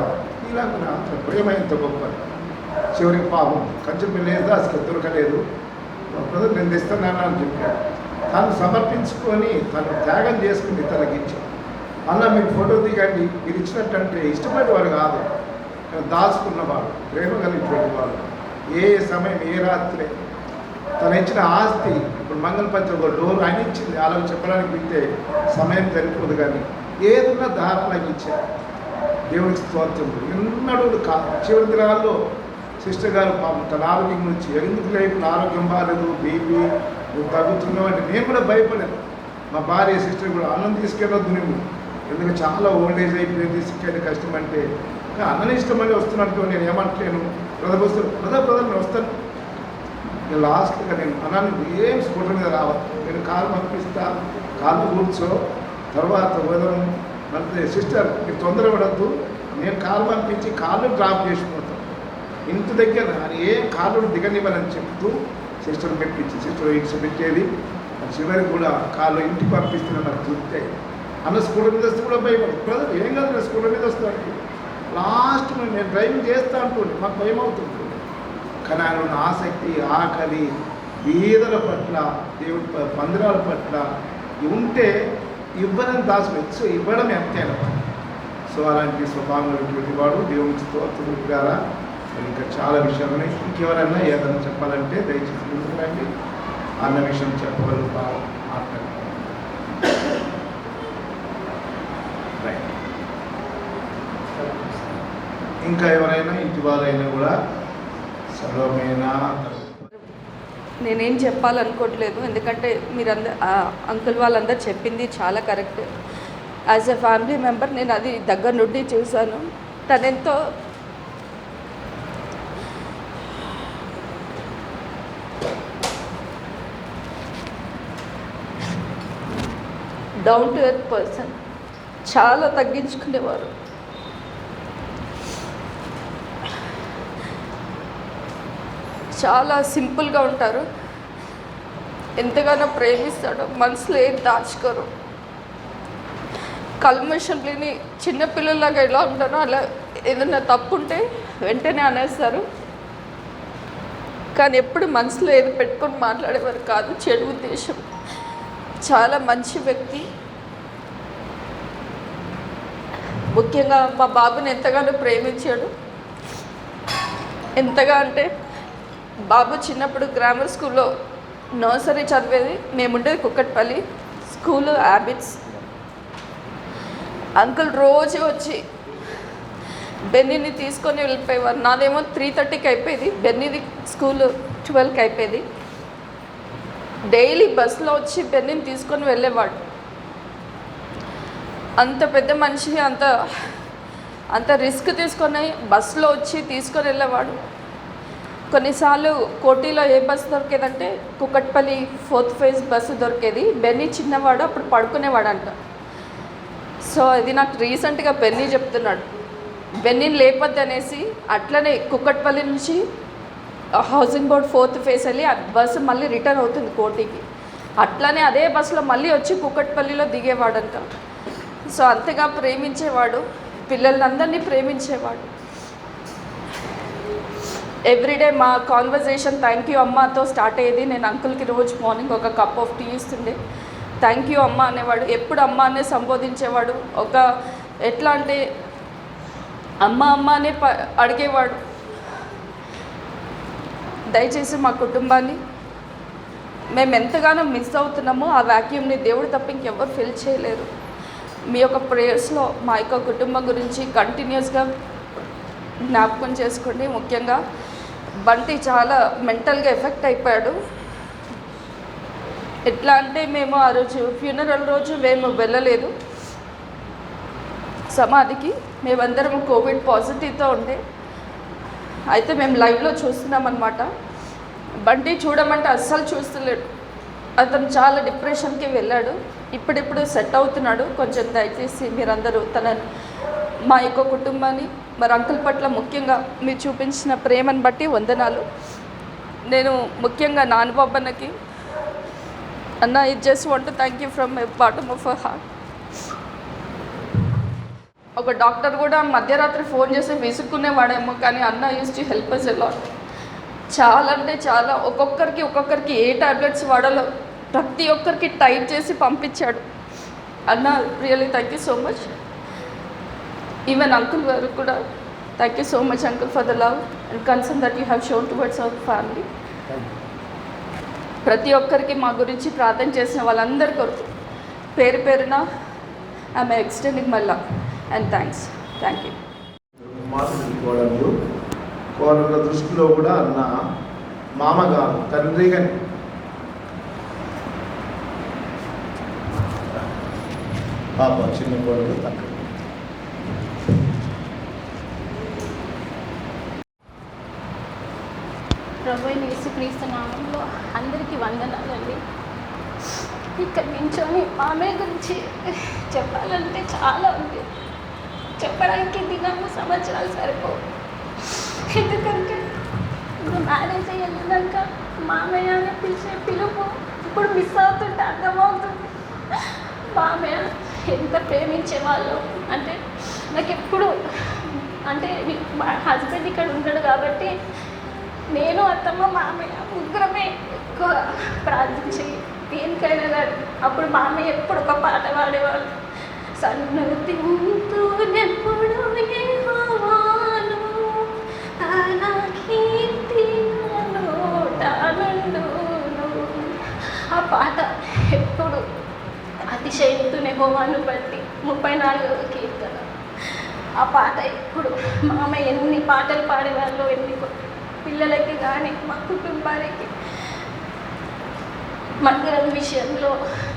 ఇలాగా ప్రేమైనంత గొప్ప. చివరికి పాపం కంచెం లేదు, అసలు దొరకలేదు, బ్రదర్ నేను తెస్తున్నాను అని చెప్పాడు. తను సమర్పించుకొని తను త్యాగం చేసుకుని తనకిచ్చి అన్న మీరు ఫోటో దిగండి, మీరు ఇచ్చినట్టంటే ఇష్టపడేవాడు కాదు, దాచుకున్నవాడు, ప్రేమ కలిగినటువంటి వాడు. ఏ సమయం ఏ రాత్రి తను ఇచ్చిన ఆస్తి, ఇప్పుడు మంగళపంచ ఒక డోర్ ఆయన ఇచ్చింది, అలా చెప్పడానికి వింటే సమయం సరిపోదు కానీ ఏదన్నా దారాలకు ఇచ్చారు. దేవుడికి స్తోత్రం. ఎన్నడూ చివరి దినాల్లో సిస్టర్ గారు పాపం తన ఆరోగ్యం నుంచి ఎందుకు లేదు, ఆరోగ్యం బాగాలేదు, బీపీ తగ్గుతున్నావు అంటే నేను కూడా భయపడలేదు. మా భార్య సిస్టర్ కూడా అన్నం తీసుకెళ్ళొద్దు నువ్వు, ఎందుకంటే చాలా ఓల్డ్ ఏజ్ అయిపోయింది, తీసుకెళ్ళి కష్టం అంటే అన్నని ఇష్టమని వస్తున్నట్టు నేను ఏమంటలేను. బ్రదర్ నేను వస్తాను. నేను లాస్ట్గా నేను అన్నాను ఏం స్కూటర్ మీద రావాలి, నేను కారు పంపిస్తా, కాళ్ళు కూర్చో, తర్వాత వదనం అంటే సిస్టర్ మీరు తొందరపడద్దు, నేను కారు పంపించి కాళ్ళు డ్రాప్ చేసిపోతాను ఇంటి దగ్గర, ఏం కాళ్ళు దిగనివ్వనని చెప్తూ సిస్టర్ పెట్టించి సిస్టర్ ఇంటి పెట్టేది. చివరికి కూడా కాళ్ళు ఇంటికి పంపిస్తున్న నాకు తృప్తి. అన్న స్కూటర్ మీద వస్తే కూడా భయపడదు. బ్రదర్ ఏం కాదు, నేను స్కూటర్ మీద వస్తాను. లాస్ట్ నేను డ్రైవింగ్ చేస్తా అంటుండే, మాకు భయం అవుతుంది. కానీ ఆయన ఉన్న ఆసక్తి, ఆకలి, బీదల పట్ల, దేవుడి మందిరాల పట్ల ఉంటే ఇవ్వడం దాచిపెచ్చు ఇవ్వడం ఎంతైనా. సో అలాంటి స్వభావం వాడు దేవుని స్తోత్రం ద్వారా. ఇంకా చాలా విషయాలు ఉన్నాయి. ఇంకెవరైనా ఏదైనా చెప్పాలంటే దయచేసి ముందుకు రండి. అన్న విషయం చెప్పగలుగుతా మాట్లాడాలి. ఇంకా ఎవరైనా ఇంటి వారైనా కూడా సర్వమైన నేనేం చెప్పాలనుకోవట్లేదు, ఎందుకంటే అంకుల్ వాళ్ళందరూ చెప్పింది చాలా correct. As a family member నేను అది దగ్గర నుండి చూశాను. తనెంతో డౌన్ టు ఎర్త్ పర్సన్, చాలా తగ్గించుకునేవారు. చాలా సింపుల్గా ఉంటారు. ఎంతగానో ప్రేమిస్తాడు, మనసులో ఏం దాచుకోరు. కల్మషం లేని చిన్నపిల్లలాగా ఎలా ఉంటారో అలా ఏదైనా తప్పు ఉంటే వెంటనే అనేస్తారు. కానీ ఎప్పుడు మనసులో ఏది పెట్టుకొని మాట్లాడేవారు కాదు, చెడు ఉద్దేశం. చాలా మంచి వ్యక్తి. ముఖ్యంగా మా బాబుని ఎంతగానో ప్రేమించాడు. ఎంతగా అంటే బాబు చిన్నప్పుడు గ్రామర్ స్కూల్లో నర్సరీ చదివేది, మేముండేది కుక్కట్పల్లి. స్కూల్ హ్యాబిట్స్, అంకుల్ రోజు వచ్చి బెన్నీని తీసుకొని వెళ్ళిపోయేవారు. నాదేమో 3:30కి అయిపోయేది, బెన్నీది స్కూల్ 12కి అయిపోయేది. డైలీ బస్సులో వచ్చి బెన్నీని తీసుకొని వెళ్ళేవాడు. అంత పెద్ద మనిషి అంత రిస్క్ తీసుకొని బస్సులో వచ్చి తీసుకొని వెళ్ళేవాడు. కొన్నిసార్లు కోటిలో ఏ బస్సు దొరికేదంటే కుక్కట్పల్లి 4th phase బస్సు దొరికేది. బెన్నీ చిన్నవాడు, అప్పుడు పడుకునేవాడంట. సో ఇది నాకు రీసెంట్గా బెన్నీ చెప్తున్నాడు. బెన్నీని లేపొద్దు అనేసి అట్లనే కుక్కట్పల్లి నుంచి హౌసింగ్ బోర్డ్ 4th phase వెళ్ళి ఆ బస్సు మళ్ళీ రిటర్న్ అవుతుంది కోటికి. అట్లనే అదే బస్సులో మళ్ళీ వచ్చి కుక్కట్పల్లిలో దిగేవాడంట. సో అంతగా ప్రేమించేవాడు, పిల్లలందరినీ ప్రేమించేవాడు. ఎవ్రీడే మా కాన్వర్జేషన్ థ్యాంక్ యూ అమ్మతో స్టార్ట్ అయ్యేది. నేను అంకుల్కి రోజు మార్నింగ్ ఒక కప్ ఆఫ్ టీ ఇస్తుండే. థ్యాంక్ యూ అమ్మ అనేవాడు, ఎప్పుడు అమ్మ అనే సంబోధించేవాడు. ఎట్లా అంటే అమ్మ అమ్మ అనే అడిగేవాడు. దయచేసి మా కుటుంబాన్ని మేము ఎంతగానో మిస్ అవుతున్నామో ఆ వ్యాక్యూమ్ని దేవుడు తప్ప ఇంకెవ్వరు ఫిల్ చేయలేరు. మీ యొక్క ప్రేయర్స్లో మా యొక్క కుటుంబం గురించి కంటిన్యూస్గా జ్ఞాపకం చేసుకోండి. ముఖ్యంగా బంటి చాలా మెంటల్గా ఎఫెక్ట్ అయిపోయాడు. ఎట్లా అంటే మేము ఆ రోజు ఫ్యూనరల్ రోజు మేము వెళ్ళలేదు సమాధికి. మేమందరం కోవిడ్ పాజిటివ్తో ఉండే. అయితే మేము లైవ్లో చూస్తున్నామన్నమాట. బంటి చూడమంటే అస్సలు చూస్తలేడు. అతను చాలా డిప్రెషన్కి వెళ్ళాడు. ఇప్పుడిప్పుడు సెట్ అవుతున్నాడు కొంచెం. దయచేసి మీరందరూ మా యొక్క కుటుంబాన్ని, మరి అంకుల్ పట్ల ముఖ్యంగా మీరు చూపించిన ప్రేమను బట్టి వందనాలు. నేను ముఖ్యంగా నాన్నబాబన్నకి అన్న I just want to thank you from my bottom of our heart. ఒక డాక్టర్ కూడా మధ్యరాత్రి ఫోన్ చేసి విసుక్కునేవాడేమో, కానీ అన్న used to help us a lot. చాలా అంటే చాలా, ఒక్కొక్కరికి ఏ టాబ్లెట్స్ వాడాలో ప్రతి ఒక్కరికి టైప్ చేసి పంపించాడు. అన్న really thank you so much. Even uncle గారు కూడా thank you so much uncle for the love and concern that you have shown towards our family. ప్రతి ఒక్కరికి మా గురించి ప్రార్థన చేసిన వాళ్ళందరి కొరకు పేరు పేరున I'm extending my love and thanks. Thank you. కోడళ్ళ దృష్టిలో కూడా అన్న మామగారు, తండ్రి కానీ పాప చిన్న కోడలు తక్కువ. ప్రభువైన యేసుక్రీస్తు నామంలో అందరికీ వందనాలండి. ఇక్కడ నించొని ఆమె గురించి చెప్పాలంటే చాలా ఉంది. చెప్పడానికి దినాలు సంవత్సరాలు సరిపోవు. ఎందుకంటే ఇప్పుడు మ్యారేజ్ అయ్యాక మామయ్య అని పిలిచే పిలుపు ఇప్పుడు మిస్ అవుతుంటే అర్థమవుతుంది. మామయ్య ఎంత ప్రేమించేవాళ్ళు అంటే నాకు ఎప్పుడు అంటే మా హస్బెండ్ ఇక్కడ ఉంటాడు కాబట్టి నేను అత్తమ్మ మామయ్య ముగ్గురమే ఎక్కువ ప్రార్థించి దేనికైనా కానీ అప్పుడు మామయ్య ఎప్పుడు ఒక పాట పాడేవాళ్ళు సన్నతింతూ ఎప్పుడు యెహోవాను తన కీర్తిను తానుండును. ఆ పాట ఎప్పుడు అతిశయంతో యెహోవాను బట్టి 34వ కీర్తన. ఆ పాట ఇప్పుడు మామయ్య ఎన్ని పాటలు పాడేవాళ్ళు, ఎన్ని పిల్లలకి కానీ మా కుటుంబానికి మందిరం విషయంలో,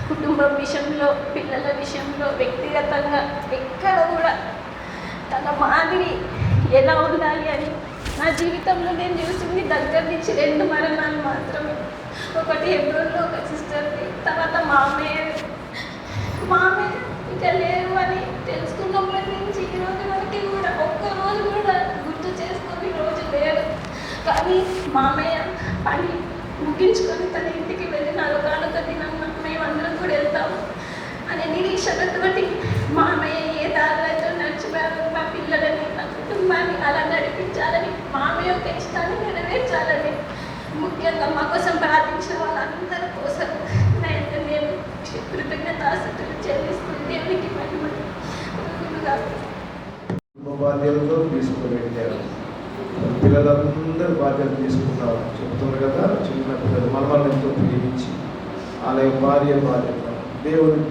కుటుంబం విషయంలో, పిల్లల విషయంలో, వ్యక్తిగతంగా ఎక్కడ కూడా తన మాదిరి ఎలా ఉండాలి అని నా జీవితంలో నేను చూసింది దగ్గర నుంచి 2 మరణాలు మాత్రమే. ఒకటి హెబ్రోన్లో ఒక సిస్టర్ది, తర్వాత మామయ్య ఇక లేరు అని తెలుసుకున్నప్పటి నుంచి ఈ రోజు వరకు కూడా ఒక్కరోజు కూడా గుర్తు చేసుకుని రోజు లేరు. కానీ మామయ్య పని ముగించుకొని తన ఇంటికి వెళ్ళి 4 కానుక దినమ్మ మేమందరం కూడా వెళ్తాము అనే నిరీక్షణతోటి మామయ్య ఏ దారులతో నడిచిపోయారు, మా పిల్లలని మా కుటుంబాన్ని అలా నడిపించాలని, మామయ్య యొక్క ఇష్టాన్ని నెరవేర్చాలని, ముఖ్యంగా మా కోసం ప్రార్థించిన వాళ్ళందరి కోసం నేను కృతజ్ఞతాస్తుతులు చెల్లిస్తూ దేవునికి మహిమని బాధ్యతతో తీసుకుని వెళ్ళారు. పిల్లలందరూ బాధ్యత తీసుకున్నారు చెప్తున్నారు కదా. చిన్న పిల్లలు మనల్ని ఎంతో ప్రేమించి అలాగే భార్య బాధ్యత దేవుని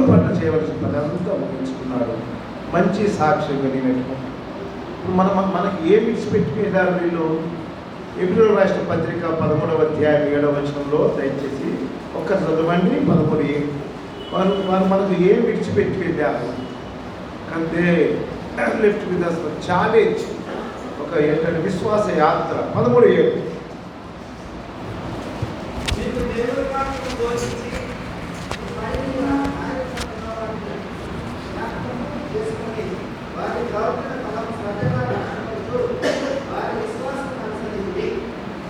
పట్ల చేయవలసిన పని అంతా ముగించుకున్నాడు. మంచి సాక్ష్యం కలిగినట్టు మనకి ఏమి విడిచిపెట్టి వెళ్ళారు వీళ్ళు. ఎబ్రిల్ రాష్ట్ర పత్రిక 13వ అధ్యాయం 7వ వచనంలో దయచేసి ఒక్క చదవండి. 13 వారు మనకు ఏం విడిచిపెట్టి వెళ్ళారు అంటే లెఫ్ట్ విత్ అస్ ఛాలెంజ్, ఒక ఏంటంటే విశ్వాస యాత్ర. 13:7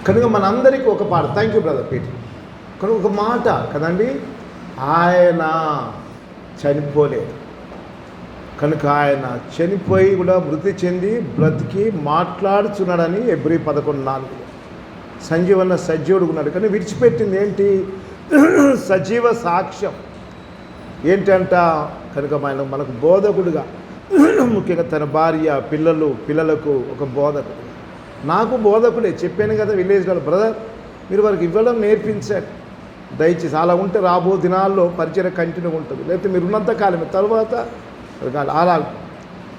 కనుక మనందరికీ ఒక పాట. Thank you brother Peter. కనుక ఒక మాట కదండి, ఆయన చనిపోలేదు కనుక ఆయన చనిపోయి కూడా మృతి చెంది బ్రతికి మాట్లాడుచున్నాడని హెబ్రీ 11:4 సంజీవన్న సజీవుడు ఉన్నాడు. కానీ విడిచిపెట్టింది ఏంటి? సజీవ సాక్ష్యం ఏంటంట. కనుక మనకు బోధకుడుగా, ముఖ్యంగా తన భార్య పిల్లలకు ఒక బోధకుడు. నాకు బోధకుడే చెప్పాను కదా విలేజ్లో, బ్రదర్ మీరు వారికి ఇవ్వడం నేర్పించారు దయచేసి. అలా ఉంటే రాబో దినాల్లో పరిచయం కంటిన్యూ ఉంటుంది. లేకపోతే మీరు ఉన్నంత కాలమే, తర్వాత అలా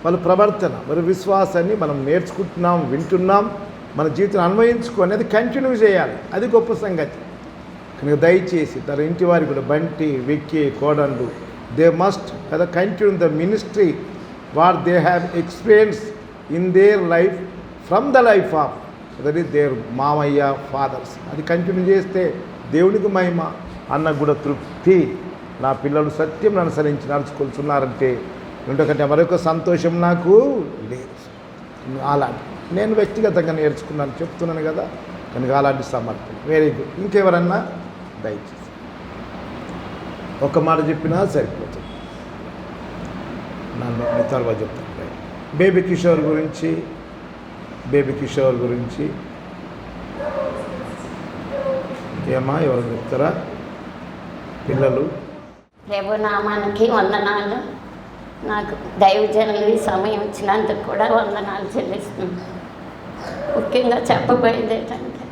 వాళ్ళ ప్రవర్తన మరి విశ్వాసాన్ని మనం నేర్చుకుంటున్నాం, వింటున్నాం, మన జీవితం అన్వయించుకొని కంటిన్యూ చేయాలి. అది గొప్ప సంగతి. కనుక దయచేసి తన ఇంటి వారికి కూడా బంటి, విక్కీ, కోడండు దే మస్ట్ కదా continue the ministry what they have experience in their life from the life of that is their మామయ్య ఫాదర్స్. అది కంటిన్యూ చేస్తే దేవునికి మహిమ, అన్నకు కూడా తృప్తి. నా పిల్లలు సత్యం అనుసరించి నడుచుకొస్తున్నారంటే ఎందుకంటే మరొక సంతోషం నాకు లేదు. అలాంటి నేను వ్యక్తిగతంగా నేర్చుకున్నాను చెప్తున్నాను కదా. కనుక అలాంటి సమర్థన. Very good. ఇంకెవరన్నా దయచేసి ఒక మాట చెప్పినా సరిపోతుంది. నన్ను తర్వాత చెప్తాను. బేబీ కిషోర్ గురించి ఏమా ఎవరు చెప్తారా? పిల్లలు ప్రభు నామానికి వందనాలు. నాకు దైవజనులు ఈ సమయం ఇచ్చినందుకు కూడా వందనాలు చెల్లిస్తున్నాను. ముఖ్యంగా చెప్పబోయేది ఏంటంటే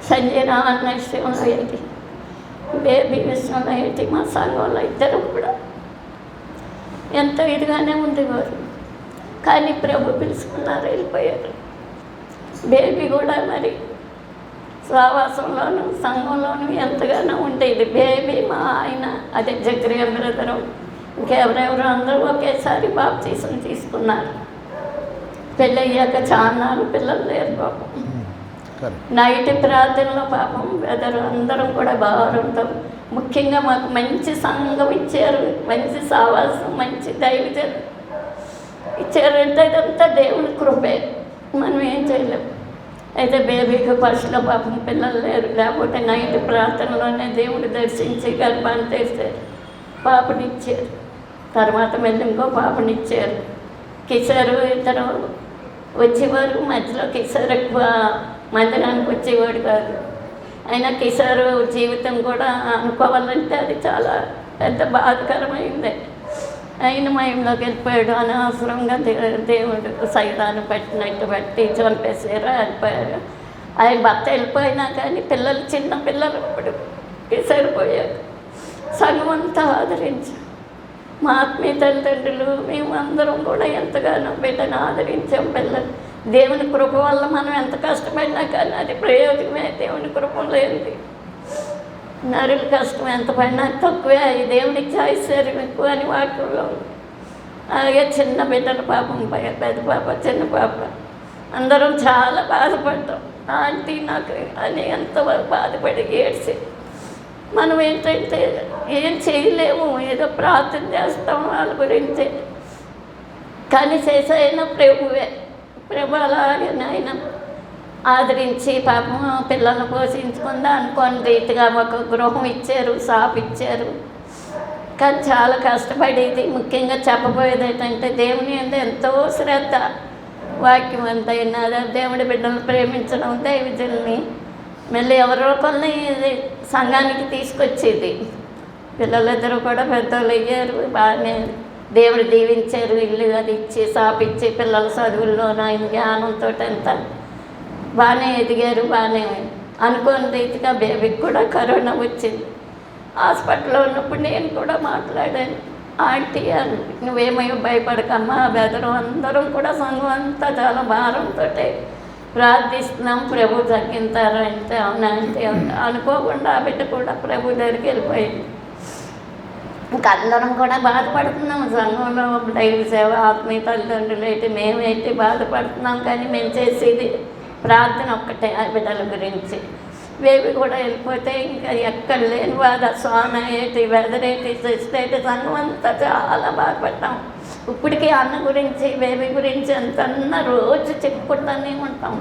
సంజయరావు అన్న విషయంలో ఏంటి, బేబీ విషయంలో ఏంటి, మా సంఘంలో ఇద్దరు కూడా ఎంతో ఇదిగానే ఉండేవారు. కానీ ప్రభు పిలుచుకున్నారు, వెళ్ళిపోయారు. బేబీ కూడా మరి సహవాసంలోనూ సంఘంలోనూ ఎంతగానో ఉండేది. బేబీ మా ఆయన అదే జక్రియా బ్రదరు ఇంకెవరెవరు అందరూ ఒకేసారి బాప్తీసం తీసుకున్నారు. పెళ్ళయ్యాక చాలాలు పిల్లలు లేరు పాపం. నైట్ ప్రార్థనలో పాపం బ్రదరు అందరం కూడా బాగుంటాం. ముఖ్యంగా మాకు మంచి సంఘం ఇచ్చారు, మంచి సహవాసం, మంచి దైవజనం ఇచ్చారంటే ఇదంతా దేవుని కృపే, మనం ఏం చేయలేము. అయితే బేబీకి ఫస్ట్లో పాపం పిల్లలు లేరు, లేకపోతే నైట్ ప్రార్థనలోనే దేవుడు దర్శించి గర్భాన్ని తెరిచారు, పాపనిచ్చారు. తర్వాత మళ్ళీ ఇంకో పాపనిచ్చారు. కిషోరు ఇద్దరు వచ్చేవారు. మధ్యలో కిషోర్ ఎక్కువ మందిరానికి వచ్చేవాడు కాదు. అయినా కిషోరు జీవితం కూడా అనుకోవాలంటే అది చాలా పెద్ద బాధకరమైంది. ఆయన మయంలోకి వెళ్ళిపోయాడు. అనవసరంగా దేవుడు సైతాన్ని పట్టినట్టు పట్టి చంపేసారు, వెళ్ళిపోయారు. ఆయన భర్త వెళ్ళిపోయినా కానీ పిల్లలు చిన్న పిల్లలు ఇప్పుడు సరిపోయారు. సంఘం అంతా ఆదరించాం. మా ఆత్మీయ తల్లిదండ్రులు మేమందరం కూడా ఎంతగానో బిడ్డను ఆదరించాం. పిల్లలు దేవుని కృప వల్ల మనం ఎంత కష్టపడినా కానీ అది ప్రయోజనమే. దేవుని కృప లేనిది నరుల కష్టం ఎంత పడినా తక్కువే. అది దేవునికి ఐశ్వర్యం ఎక్కువ అని వాటిలో. అలాగే చిన్న బిడ్డల పాపం, పెద్ద పాప, చిన్న పాప అందరం చాలా బాధపడ్డాం. ఆంటీ నాకు అని ఎంతో బాధపడి ఏడ్చి మనం ఏంటంటే ఏం చేయలేము, ఏదో ప్రార్థన చేస్తాం వాళ్ళ గురించి. కానీ చేసైనా ప్రభువే. ప్రభు అలాగే ఆయన ఆదరించి పాపం పిల్లలను పోషించుకుందా అనుకోని రీతిగా ఒక గృహం ఇచ్చారు, షాప్ ఇచ్చారు. కానీ చాలా కష్టపడేది. ముఖ్యంగా చెప్పబోయేది ఏంటంటే దేవుని మీద ఎంతో శ్రద్ధ, వాక్యం అంతైనా దేవుడి బిడ్డలను ప్రేమించడం, దైవజనుల్ని మళ్ళీ ఎవరో కొన్ని సంఘానికి తీసుకొచ్చేది. పిల్లలిద్దరూ కూడా పెద్దోళ్ళు అయ్యారు, బాగానే దేవుడు దీవించారు. ఇల్లు అది ఇచ్చి షాప్ ఇచ్చి పిల్లల చదువుల్లో ఆయన జ్ఞానంతో అంతా బాగానే ఎదిగారు. బాగానే అనుకోని రీతిగా బేబీకి కూడా కరోనా వచ్చింది. హాస్పిటల్లో ఉన్నప్పుడు నేను కూడా మాట్లాడాను. ఆంటీ అని నువ్వేమో భయపడకమ్మా, బెదరు అందరం కూడా సంఘం అంతా చాలా భారంతో ప్రార్థిస్తున్నాం, ప్రభు తగ్గింతారు అంటే అవునా అంటే అనుకోకుండా ఆ బిడ్డ కూడా ప్రభు దగ్గరికి వెళ్ళిపోయింది. ఇంకా అందరం కూడా బాధపడుతున్నాం. సంఘంలో దైవ సేవ, ఆత్మీయ తల్లిదండ్రులు అయితే మేమైతే బాధపడుతున్నాం. కానీ మేము చేసేది ప్రార్థన ఒక్కటే ఆ బిడ్డల గురించి. బేబీ కూడా వెళ్ళిపోతే ఇంకా ఎక్కడ లేని బాధ. స్వామి ఏంటి, వెదరేంటి, సిస్టర్ సంఘం అంతా చాలా బాధపడ్డాం. ఇప్పటికీ అన్న గురించి, బేబీ గురించి అంతన్నా రోజు చెప్పుకుంటూనే ఉంటాం.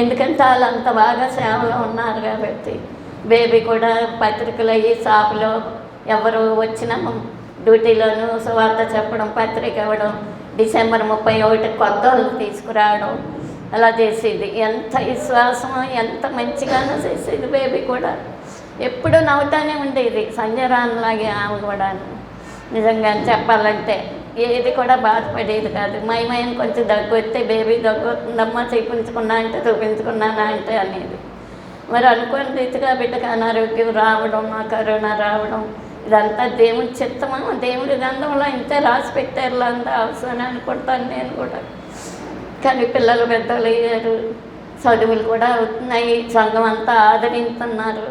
ఎందుకంటే వాళ్ళు అంత బాగా సేవలో ఉన్నారు కాబట్టి. బేబీ కూడా పత్రికలు అయ్యి షాపులో ఎవరు వచ్చినా డ్యూటీలోనూ సువార్త చెప్పడం, పత్రిక ఇవ్వడం, డిసెంబర్ 31 కొత్త వాళ్ళు తీసుకురావడం అలా చేసేది. ఎంత విశ్వాసం, ఎంత మంచిగానో చేసేది. బేబీ కూడా ఎప్పుడు నవ్వుతానే ఉండేది. సంజయరాన్లాగే ఆమె కూడా నిజంగా చెప్పాలంటే ఏది కూడా బాధపడేది కాదు. మయమయం కొంచెం దగ్గు వస్తే బేబీ దగ్గు వస్తుందమ్మా, చూపించుకున్నా అంటే చూపించుకున్నానా అంటే అనేది. మరి అనుకోని రీతిగా బిడ్డకు అనారోగ్యం రావడం, ఆ కరోనా రావడం ఇదంతా దేవుడి చిత్తమా, దేవుడి గంధంలో ఇంతే రాసి పెట్టారు అంతా అవసరం అనుకుంటాను నేను కూడా. కానీ పిల్లలు పెద్దలు అయ్యారు, చదువులు కూడా అవుతున్నాయి, సంఘం అంతా ఆదరిస్తున్నారు.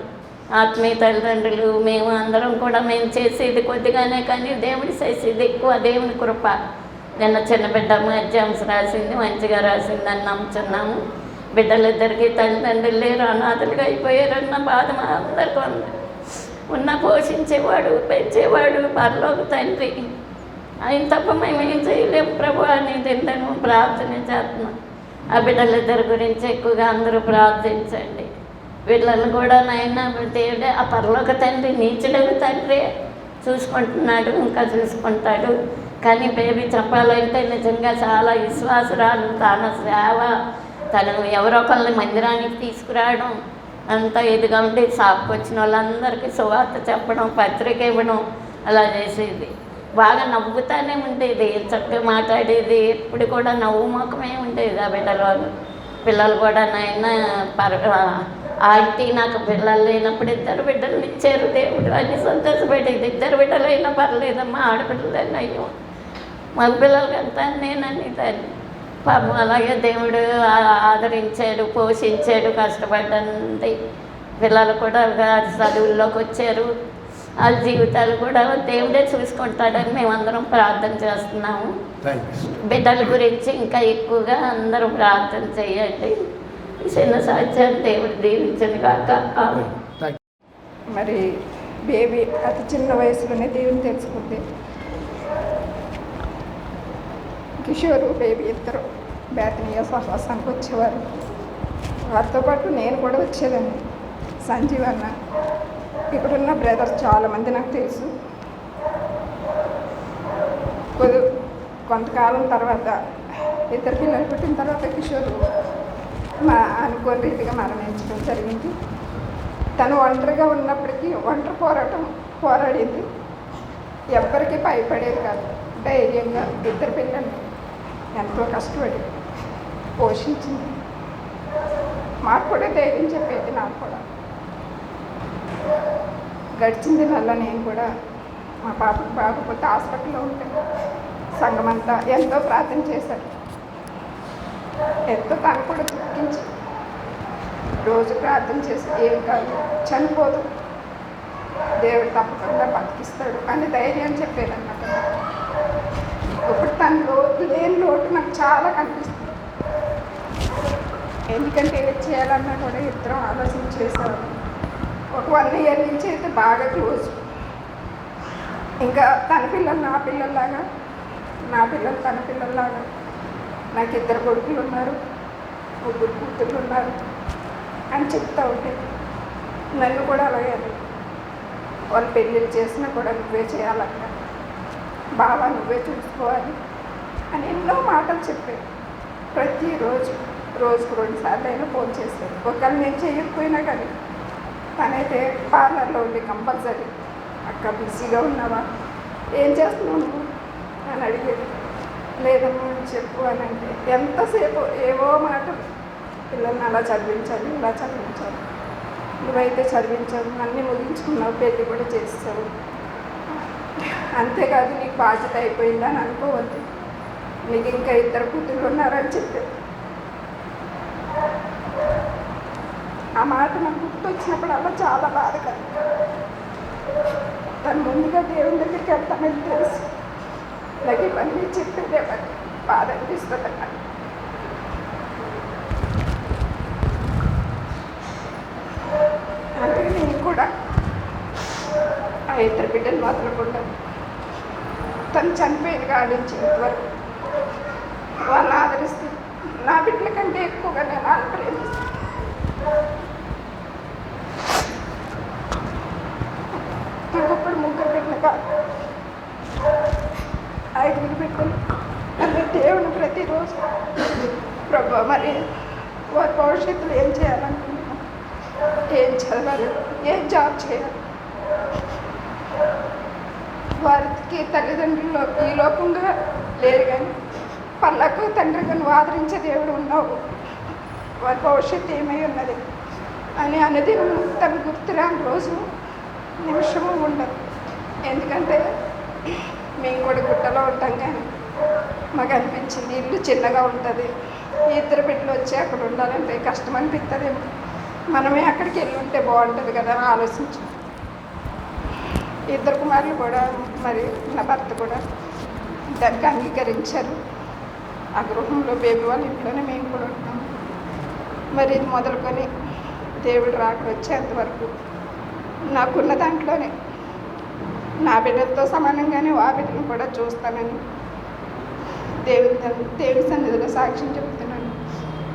ఆత్మీయ తల్లిదండ్రులు మేము అందరం కూడా మేము చేసేది కొద్దిగానే కానీ దేవుడి చేసేది ఎక్కువ. దేవుని కృప. నిన్న చిన్న బిడ్డ ఎగ్జామ్స్ రాసింది, మంచిగా రాసిందని నమ్ముతున్నాము. బిడ్డలిద్దరికీ తల్లిదండ్రులు లేరు, అనాథలుగా అయిపోయారన్న బాధ మా అందరికీ ఉంది. ఉన్న పోషించేవాడు, పెంచేవాడు పరలోక తండ్రి. ఆయన తప్ప మేము ఏం చేయలేము ప్రభు అనేది నేను ప్రార్థన చేస్తున్నాం. ఆ బిడ్డలిద్దరి గురించి ఎక్కువగా అందరూ ప్రార్థించండి. వీళ్ళని కూడా నాయన దేవుడే ఆ పరలోక తండ్రి, నీచుడకు తండ్రి చూసుకుంటున్నాడు, ఇంకా చూసుకుంటాడు. కానీ బేబీ చెప్పాలంటే నిజంగా చాలా విశ్వాసరాలు. తన సేవ, తను ఎవరో ఒకళ్ళని మందిరానికి తీసుకురావడం అంతా ఇదిగా ఉండి షాప్కి వచ్చిన వాళ్ళందరికీ సువార్త చెప్పడం, పత్రిక ఇవ్వడం అలా చేసేది. బాగా నవ్వుతానే ఉండేది, చక్కగా మాట్లాడేది, ఎప్పుడు కూడా నవ్వు ముఖమే ఉండేది. ఆ పిల్లలు కూడా నాయన ఆంటీ నాకు పిల్లలు లేనప్పుడు 2 బిడ్డలు ఇచ్చారు దేవుడు అని సంతోషపడేది. 2 బిడ్డలు అయినా పర్లేదమ్మా, ఆడపిల్లలని అయ్యో మగ పిల్లలకి అంతా నేనని దాన్ని. పాపం అలాగే దేవుడు ఆదరించాడు, పోషించాడు, కష్టపడ్డండి. పిల్లలు కూడా చదువుల్లోకి వచ్చారు. వాళ్ళ జీవితాలు కూడా దేవుడే చూసుకుంటాడని మేమందరం ప్రార్థన చేస్తున్నాము. బిడ్డల గురించి ఇంకా ఎక్కువగా అందరూ ప్రార్థన చేయండి. చిన్న సాధ్యాన్ని దేవుడు దీవించను కాక. మరి బేబీ అతి చిన్న వయసులోనే దేవుని తెలుసుకుంది. కిషోరు బేబీ ఇద్దరు బేతనీయ సహవాసానికి వచ్చేవారు. వారితో పాటు నేను కూడా వచ్చేదాన్ని. సంజీవ్ అన్న, ఇక్కడున్న బ్రదర్స్ చాలామంది నాకు తెలుసు. కొంతకాలం తర్వాత ఇద్దరు పిల్లలు పుట్టిన తర్వాత కిషోర్ అనుకోని రీతిగా మరణించడం జరిగింది. తను ఒంటరిగా ఉన్నప్పటికీ ఒంటరి పోరాడింది. ఎవ్వరికి భయపడేది కాదు. ధైర్యంగా ఇద్దరు పిల్లల్ని ఎంతో కష్టపడి పోషించింది. మాకు కూడా ధైర్యం చెప్పేది. నాకు కూడా గడిచింది నెల నేను కూడా మా పాపకు బాగపోతే హాస్పిటల్లో ఉంటే సంఘమంతా ఎంతో ప్రార్థన చేశారు. ఎంతో తను కూడా దుఃఖించి రోజు ప్రార్థన చేసి ఏం కాదు, చనిపోదు, దేవుడు తప్పకుండా బతికిస్తాడు అని ధైర్యం చెప్పేదన్నమాట. ఇప్పుడు తను లేని లోటు నాకు చాలా కనిపిస్తుంది. ఎందుకంటే ఏది చేయాలన్నా కూడా ఇద్దరం ఆలోచన చేసేవాళ్ళం. ఒక 1 ఇయర్ నుంచి అయితే బాగా క్లోజ్. ఇంకా తన పిల్లలు నా పిల్లల్లాగా, నా పిల్లలు తన పిల్లల్లాగా. నాకు 2 కొడుకులు ఉన్నారు, 3 కూతుళ్ళు ఉన్నారు అని చెప్తా ఉంటే నన్ను కూడా అలాగే వాళ్ళు పెళ్ళిళ్ళు చేసినా కూడా నువ్వే చేయాలన్నా, బాగా నువ్వే చూసుకోవాలి అని ఎన్నో మాటలు చెప్పారు. ప్రతిరోజు రోజుకు 2 సార్లు అయినా ఫోన్ చేశారు. ఒకవేళ నేను చేయకపోయినా కానీ తనైతే పార్లర్లో ఉండి కంపల్సరీ అక్క బిజీగా ఉన్నావా, ఏం చేస్తున్నావు నువ్వు అని అడిగేది. లేదమ్మా చెప్పు అని అంటే ఎంతసేపు ఏవో మాటలు, పిల్లల్ని అలా చదివించాలి, ఇలా చదివించాలి, నువ్వైతే చదివించావు, అన్నీ ముగించుకున్నావు, పెళ్ళి కూడా చేస్తావు, అంతేకాదు నీకు బాధ్యత అయిపోయిందని అనుకోవద్దు, నీకు ఇంకా 2 కూతుళ్ళు ఉన్నారని చెప్పారు. ఆ మాట నాకు గుర్తొచ్చినప్పుడు అలా చాలా బాధ కలిగింది. తను ముందుగా దేవుని దగ్గరికి వెళ్తానని తెలుసు, నాకు ఇవన్నీ చెప్పేదే బాధ అనిపిస్తుంది అన్నమాట. అందుకే నేను కూడా ఆ 2 బిడ్డలు వదలకుండా తను చనిపోయిన కాడి నుంచి ఇంతవరకు వాళ్ళని ఆదరిస్తూ నా బిడ్డల కంటే ఎక్కువగా నేను వాళ్ళని ప్రేమిస్తాను. ఒకప్పుడు 3 బిడ్డలు కాదు, 5 బిడ్డలు. అంటే దేవుని ప్రతిరోజు ప్రభు మరి వారి భవిష్యత్తులో ఏం చేయాలనుకుంటున్నాం, ఏం చదవాలి, ఏం జాబ్ చేయాలి, వారికి తల్లిదండ్రుల్లో ఈ లోకంగా లేరు కానీ పళ్ళకు తండ్రిగా నువ్వు ఆదరించే దేవుడు ఉన్నావు, వారి భవిష్యత్తు ఏమై ఉన్నది అని అనేది తను గుర్తురాని రోజు నిమిషము ఉండదు. ఎందుకంటే మేము కూడా గుట్టలో ఉంటాం కానీ మాకు అనిపించింది ఇల్లు చిన్నగా ఉంటుంది, 2 బిడ్డలు వచ్చి అక్కడ ఉండాలంటే కష్టం అనిపిస్తుందేమో, మనమే అక్కడికి వెళ్ళి ఉంటే బాగుంటుంది కదా అని ఆలోచించి 2 కుమారులు కూడా మరి నా భర్త కూడా దానికి అంగీకరించారు. ఆ గృహంలో బేబీ వాళ్ళ ఇంట్లోనే మేము కూడా ఉంటాము. మరి ఇది మొదలుకొని దేవుడు రాక వచ్చేంతవరకు నాకున్న దాంట్లోనే నా బిడ్డలతో సమానంగానే ఆ బిడ్డను కూడా చూస్తానని దేవుడి సన్నిధిలో సాక్ష్యం చెప్తున్నాను.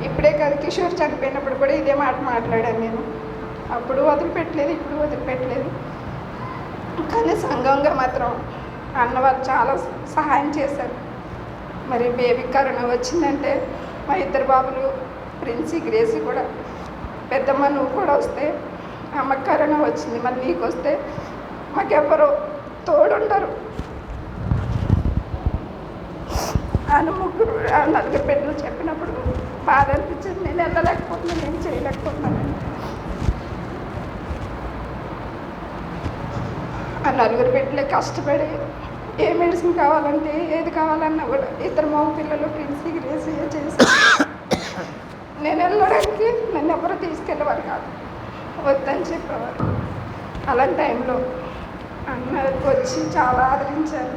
ఇప్పుడే కాదు, కిషోర్ చనిపోయినప్పుడు కూడా ఇదే మాట మాట్లాడాను నేను. అప్పుడు వదిలిపెట్టలేదు, ఇప్పుడు వదిలిపెట్టలేదు. కానీ సంఘంగా మాత్రం అన్నవాళ్ళు చాలా సహాయం చేశారు. మరి బేబీ కరోనా వచ్చిందంటే మా 2 బాబులు ప్రిన్సీ గ్రేసీ కూడా, పెద్దమ్మ నువ్వు కూడా వస్తే అమ్మకి కరోనా వచ్చింది, మరి నీకు వస్తే మాకెవ్వరూ తోడుండరు అని 4 బిడ్డలు చెప్పినప్పుడు బాధ అనిపించింది. నేను వెళ్ళలేకపోతున్నాను, నేను చేయలేకపోతున్నాను. ఆ 4 బిడ్డలే కష్టపడి ఏ మెడిసిన్ కావాలంటే ఏది కావాలన్నా కూడా 2 మగ పిల్లలు ప్రిన్సీ గ్రేసీ చేసి నేను వెళ్ళడానికి నన్ను ఎవరు తీసుకెళ్ళేవారు కాదు, వద్దని చెప్పేవారు. అలాంటి టైంలో అన్నకు వచ్చి చాలా ఆదరించారు.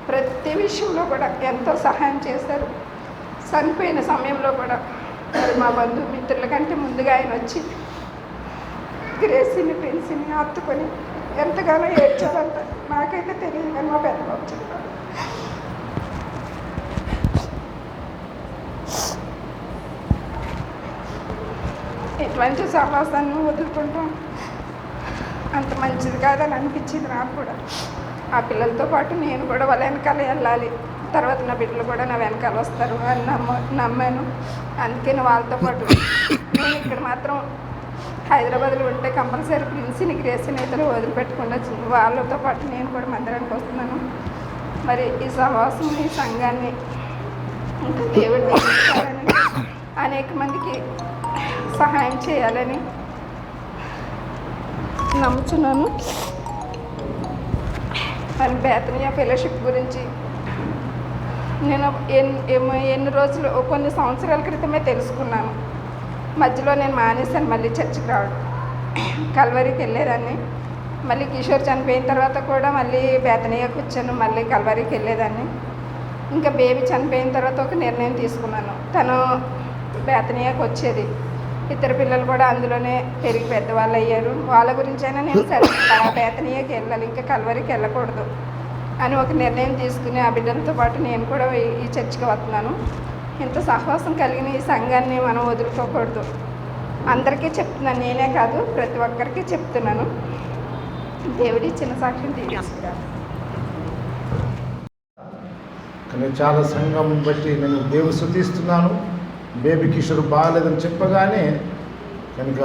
ప్రతి విషయంలో కూడా ఎంతో సహాయం చేశారు. చనిపోయిన సమయంలో కూడా మరి మా బంధుమిత్రుల కంటే ముందుగా ఆయన వచ్చి గ్రేసీని ప్రిన్సీని హత్తుకొని ఎంతగానో ఏడ్చారంట. నాకైతే తెలియదు కానీ మా పెద్దబాబు చెప్పారు. ఇటువంటి సహవాసాన్ని వదులుకుంటాం అంత మంచిది కాదని అనిపించింది నాకు కూడా. ఆ పిల్లలతో పాటు నేను కూడా వాళ్ళ వెనకాల వెళ్ళాలి, తర్వాత నా బిడ్డలు కూడా నా వెనకాల వస్తారు అని నమ్మాను. అందుకని వాళ్ళతో పాటు నేను ఇక్కడ మాత్రం హైదరాబాద్లో ఉంటే కంపల్సరీ ప్రిన్స్ని గ్రేస్ని ఇద్దరు వదిలిపెట్టకుండా వాళ్ళతో పాటు నేను కూడా మందిరానికి వస్తున్నాను. మరి ఈ సహవాసం ఈ సంఘాన్ని ఇంకా దేవుడు దీవించాలని, అనేక మందికి సహాయం చేయాలని నమ్ముచున్నాను. మరి బేతనియా ఫెలోషిప్ గురించి నేను ఎన్ని రోజులు కొన్ని సంవత్సరాల క్రితమే తెలుసుకున్నాను. మధ్యలో నేను మానేశాను మళ్ళీ చర్చికి రావడం. కల్వరికి వెళ్ళేదాన్ని. మళ్ళీ కిషోర్ చనిపోయిన తర్వాత కూడా మళ్ళీ బేతనియాకి వచ్చాను, మళ్ళీ కల్వరికి వెళ్ళేదాన్ని. ఇంకా బేబీ చనిపోయిన తర్వాత ఒక నిర్ణయం తీసుకున్నాను, తను బేతనియాకి వచ్చేది. ఇద్దరు పిల్లలు కూడా అందులోనే పెరిగి పెద్దవాళ్ళు అయ్యారు. వాళ్ళ గురించి అయినా నేను సరే బేతనియాకి వెళ్ళాలి, ఇంకా కల్వరికి వెళ్ళకూడదు అని ఒక నిర్ణయం తీసుకుని ఆ బిడ్డలతో పాటు నేను కూడా ఈ చర్చికి వస్తున్నాను. ఇంత సహవాసం కలిగిన ఈ సంఘాన్ని మనం వదులుకోకూడదు. అందరికీ చెప్తున్నాను, నేనే కాదు ప్రతి ఒక్కరికి చెప్తున్నాను. దేవుడి ఇచ్చిన సాక్ష్యం తీసుకున్నాను. కానీ చాలా సంఘం బట్టి నేను దేవుని స్తుతిస్తున్నాను. బేబీ కిషోర్ బాగాలేదని చెప్పగానే కనుక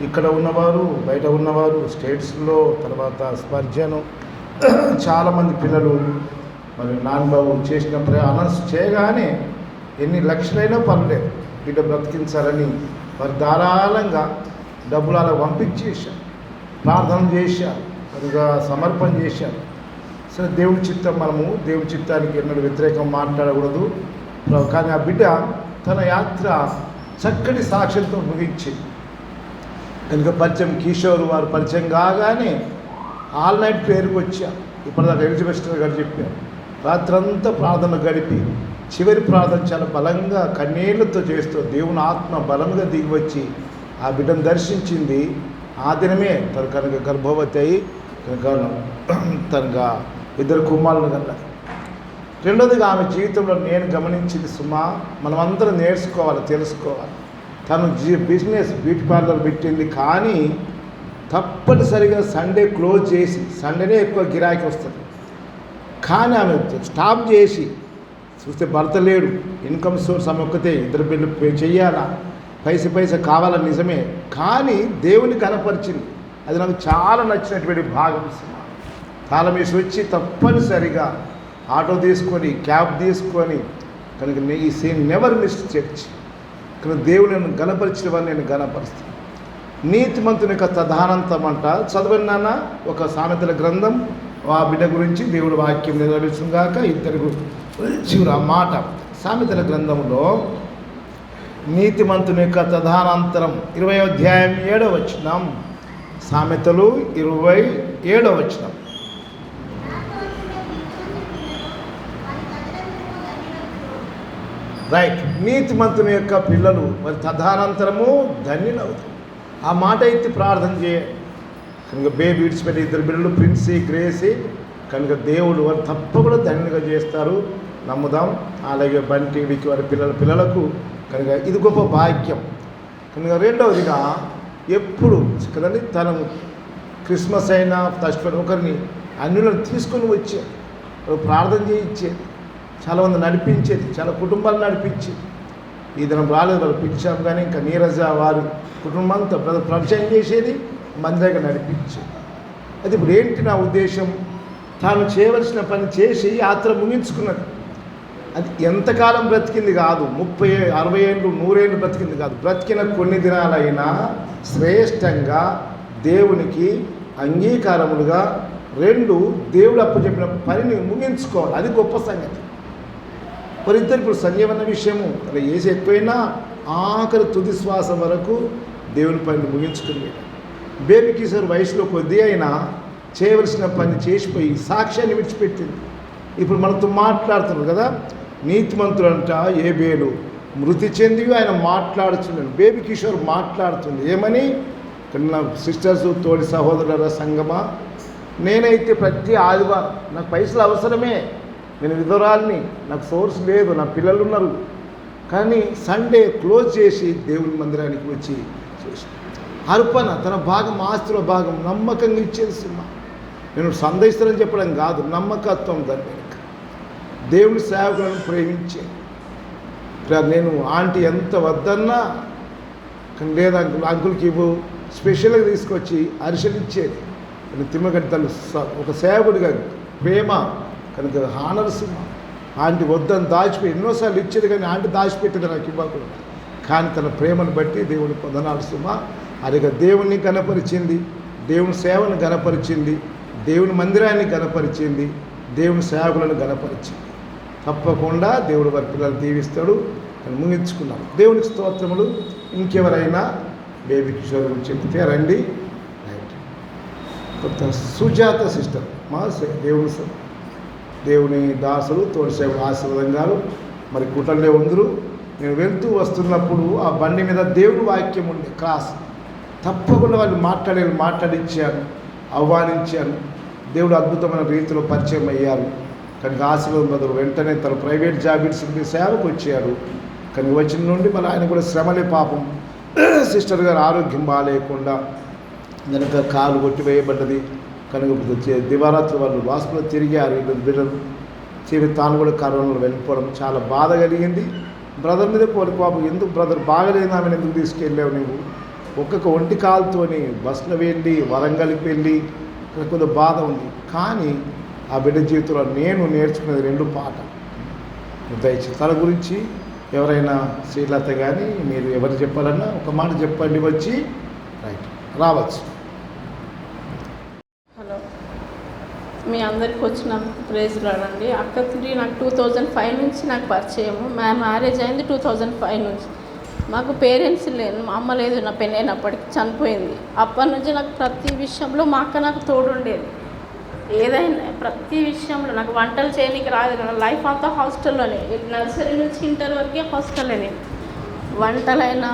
ఇక్కడ ఉన్నవారు, బయట ఉన్నవారు, స్టేట్స్లో, తర్వాత స్పర్జను చాలామంది పిల్లలు మరి నాన్నబాబు చేసిన అనౌన్స్ చేయగానే ఎన్ని లక్షలైనా పర్లేదు బిడ్డ బ్రతికించాలని మరి ధారాళంగా డబ్బులు అలా పంపించేశారు, ప్రార్థన చేశారు, అదిగా సమర్పణ చేశారు. సరే దేవుడి చిత్తం, మనము దేవుడి చిత్తానికి ఎన్నడూ వ్యతిరేకం మాట్లాడకూడదు. కానీ ఆ బిడ్డ తన యాత్ర చక్కటి సాక్ష్యంతో ముగించింది. కనుక పరిచయం కిషోర్ వారు పరిచయం కాగానే ఆల్ నైట్ ప్రేయర్కి వచ్చా. ఇప్పటిదాకా ఎలిజబెత్ గారు చెప్పారు, రాత్రంతా ప్రార్థన గడిపి చివరి ప్రార్థన చాలా బలంగా కన్నీళ్లతో చేస్తూ దేవుని ఆత్మ బలంగా దిగి వచ్చి ఆ బిడ్డను దర్శించింది. ఆ దినమే తను కనుక గర్భవతి అయి తనగా ఇద్దరు కుమారులు కన్నా. రెండోదిగా ఆమె జీవితంలో నేను గమనించింది, సుమా మనమందరం నేర్చుకోవాలి, తెలుసుకోవాలి. తను బిజినెస్ బ్యూటీ పార్లర్ పెట్టింది, కానీ తప్పనిసరిగా సండే క్లోజ్ చేసి, సండేనే ఎక్కువ గిరాకీ వస్తుంది. కానీ ఆమె స్టాప్ చేసి చూస్తే భర్త లేడు, ఇన్కమ్ సోర్స్ ఆమె ఒక్కతే, ఇద్దరు బిల్లు పే చెయ్యాలా, పైసా కావాలని నిజమే, కానీ దేవుని కనపరిచింది. అది నాకు చాలా నచ్చినటువంటి భాగం. తాళం వేసి వచ్చి తప్పనిసరిగా ఆటో తీసుకొని, క్యాబ్ తీసుకొని, కనుక ఈ సీన్ నెవర్ మిస్ చర్చ్. కనుక దేవుని నేను గణపరిచిన వారిని నేను గణపరుస్తాను. నీతిమంతుని యొక్క తదానంతం అంట. చదవని నాన్న ఒక సామెతల గ్రంథం, ఆ బిడ్డ గురించి దేవుడు వాక్యం నెరవేర్చుగాక. ఇద్దరి గురించి ఆ మాట సామెతల గ్రంథంలో నీతిమంతుని యొక్క తదానంతరం 20వ అధ్యాయం 7వ వచనం. సామెతలు 27వ వచనం. రైట్. నీతిమంతుని యొక్క పిల్లలు మరి తదనంతరము ధన్యులవుతారు. ఆ మాట ఎత్తి ప్రార్థన చేయాలి. కనుక బేబీ విడిచిపెట్టి ఇద్దరు బిడ్డలు ప్రిన్సీ, గ్రేసీ, కనుక దేవుడు వారు తప్పకుండా ధన్యులుగా చేస్తారు, నమ్ముదాం. అలాగే బంటి, వికి వారి పిల్లలకు కనుక ఇది గొప్ప భాగ్యం. కనుక రెండవదిగా ఎప్పుడు కదండి తను క్రిస్మస్ అయినా ఫస్ట్ ఒకరిని అన్యులను తీసుకొని వచ్చేది, ప్రార్థన చేయించేది, చాలామంది నడిపించేది, చాలా కుటుంబాలు నడిపించేది. ఈ దినం రాలేదు, వాళ్ళు పిలిచాం, కానీ ఇంకా నీరజ వారి కుటుంబంతో పరిచయం చేసేది, మంది దగ్గర నడిపించేది. అది ఇప్పుడు ఏంటి నా ఉద్దేశం, తాను చేయవలసిన పని చేసి యాత్ర ముగించుకున్నది. అది ఎంతకాలం బ్రతికింది కాదు, 30, 60 ఏళ్ళు, 100 ఏళ్ళు బ్రతికింది కాదు. బ్రతికిన కొన్ని దినాలైనా శ్రేష్టంగా దేవునికి అంగీకారములుగా దేవుడు అప్పచెప్పిన పనిని ముగించుకోవాలి. అది గొప్ప సంగతి. వారిద్దరు ఇప్పుడు సంజీవన విషయము అలా ఏసి ఎక్కువైనా ఆఖరి తుది శ్వాస వరకు దేవుని పనిని ముగించుకుని, బేబీ కిషోర్ వయసులో కొద్ది అయినా చేయవలసిన పని చేసిపోయి సాక్ష్యాన్ని విడిచిపెట్టింది. ఇప్పుడు మనతో మాట్లాడుతున్నారు కదా, నీతిమంతుడంట ఏబేలు మృతి చెంది ఆయన మాట్లాడుతున్నాడు. బేబీ కిషోర్ మాట్లాడుతుంది ఏమని, నా సిస్టర్స్, తోడి సహోదరుల సంగమా, నేనైతే ప్రతి ఆదివారం నాకు పైసలు అవసరమే, నేను విధురాల్ని, నాకు సోర్స్ లేదు, నా పిల్లలు ఉన్నారు, కానీ సండే క్లోజ్ చేసి దేవుని మందిరానికి వచ్చి చేసి అర్పణ తన భాగం, ఆస్తిలో భాగం నమ్మకంగా ఇచ్చేది. సినిమా నేను సందేశిస్తానని చెప్పడం కాదు, నమ్మకత్వం దాని వెనుక. దేవుని సేవకులను ప్రేమించేది. నేను ఆంటీ ఎంత వద్దన్నా లేదా అంకుల్కి ఇవ్వు స్పెషల్గా తీసుకొచ్చి అరిసెలు ఇచ్చేది. తిమ్మగడ్డి తల్లి ఒక సేవకుడిగా ప్రేమ కనుక హానరసింహ. ఆంటీ వద్దని దాచిపెట్టి ఎన్నోసార్లు ఇచ్చేది, కానీ ఆంటీ దాచిపెట్టేది నాకు ఇవ్వకూడదు. కానీ తన ప్రేమను బట్టి దేవుని పొందనాలు సుమ. అదిగా దేవుణ్ణి గణపరిచింది, దేవుని సేవను గణపరిచింది, దేవుని మందిరాన్ని గణపరిచింది, దేవుని సేవకులను గణపరిచింది. తప్పకుండా దేవుడు వారి పిల్లలు దీవిస్తాడు అని ముగించుకున్నాం. దేవునికి స్తోత్రములు. ఇంకెవరైనా బేబీ కిషోర్ గురించి చెప్తే రండి. రైట్. కొత్త సుజాత సిస్టర్ మా దేవుని దాసులు తోటి సేవలు ఆశీర్వాదం గారు మరి కుటంలో ఉందరు. నేను వెళ్తూ వస్తున్నప్పుడు ఆ బండి మీద దేవుని వాక్యం ఉండే క్రాస్ తప్పకుండా వాళ్ళు మాట్లాడించాను, ఆహ్వానించాను. దేవుడు అద్భుతమైన రీతిలో పరిచయం అయ్యారు. కనుక ఆశీర్వాదం బదులు వెంటనే తన ప్రైవేట్ జాబ్ ఇచ్చి సేవకు వచ్చారు. కానీ వచ్చిన నుండి మళ్ళీ ఆయన కూడా శ్రమలే పాపం. సిస్టర్ గారు ఆరోగ్యం బాగాలేకుండా కనుక కాలు కొట్టివేయబడ్డది. కనుక దివారాత్రి వాళ్ళు హాస్పిటల్ తిరిగారు. బిడ్డలు తాను కూడా కరోనాలో వెళ్ళిపోవడం చాలా బాధ కలిగింది. బ్రదర్ మీద పోలి పాపం, ఎందుకు బ్రదర్ బాగలేదు ఆమెను ఎందుకు తీసుకెళ్ళావు నువ్వు? ఒక్కొక్క ఒంటి కాలుతోని బస్సులో వెళ్ళి వరంగల్కి వెళ్ళి కొద్దిగా బాధ ఉంది. కానీ ఆ బిడ్డ జీవితంలో నేను నేర్చుకునేది 2 పాఠాలు. దయచేసి తన గురించి ఎవరైనా శ్రీలత కానీ మీరు ఎవరు చెప్పాలన్నా ఒక మాట చెప్పండి, వచ్చి రైట్ రావచ్చు. హలో, మీ అందరికి వచ్చిన ప్రైజ్ రాడండి. అక్క తిరిగి నాకు 2005 నుంచి నాకు పరిచయము. మా మ్యారేజ్ అయింది 2005 నుంచి. మాకు పేరెంట్స్ లేదు, మా అమ్మ లేదు, నా పెళ్ళైనప్పటికి చనిపోయింది. అప్పటి నుంచి నాకు ప్రతి విషయంలో మా అక్క నాకు తోడుండేది. ఏదైనా ప్రతి విషయంలో నాకు వంటలు చేయడానికి రాదు. నా లైఫ్ అంతా హాస్టల్లోనే, నర్సరీ నుంచి ఇంటర్ వరకే హాస్టల్లోనే. వంటలైనా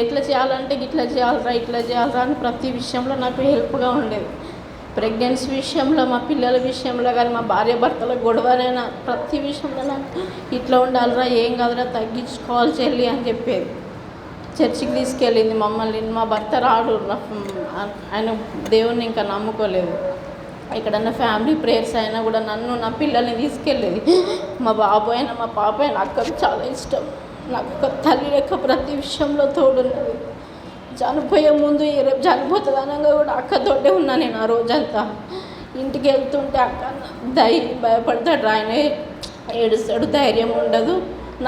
ఎట్లా చేయాలంటే ఇట్లా చేయాలరా ఇట్లా చేయాలరా అని ప్రతి విషయంలో నాకు హెల్ప్గా ఉండేది. ప్రెగ్నెన్సీ విషయంలో, మా పిల్లల విషయంలో కానీ, మా భార్య భర్తల గొడవలైనా ప్రతి విషయంలో నాకు ఇట్లా ఉండాలిరా, ఏం కాదురా, తగ్గించుకోవాలి చెల్లి అని చెప్పేది. చర్చికి తీసుకెళ్ళింది మమ్మల్ని. మా భర్త రాడు, ఆయన దేవుణ్ణి ఇంకా నమ్ముకోలేదు. ఎక్కడన్నా ఫ్యామిలీ ప్రేయర్స్ అయినా కూడా నన్ను నా పిల్లల్ని తీసుకెళ్ళేది. మా బాబు అయినా మా పాప అయినా అక్కకు చాలా ఇష్టం. నాకు ఒక తల్లి లెక్క ప్రతి విషయంలో తోడున్నది. చనిపోయే ముందు రేపు చనిపోతుంది అనగా కూడా అక్కతోటే ఉన్నా నేను ఆ రోజంతా. ఇంటికి వెళ్తుంటే అక్క భయపడతాడు, ఆయన ఏడుస్తాడు, ధైర్యం ఉండదు.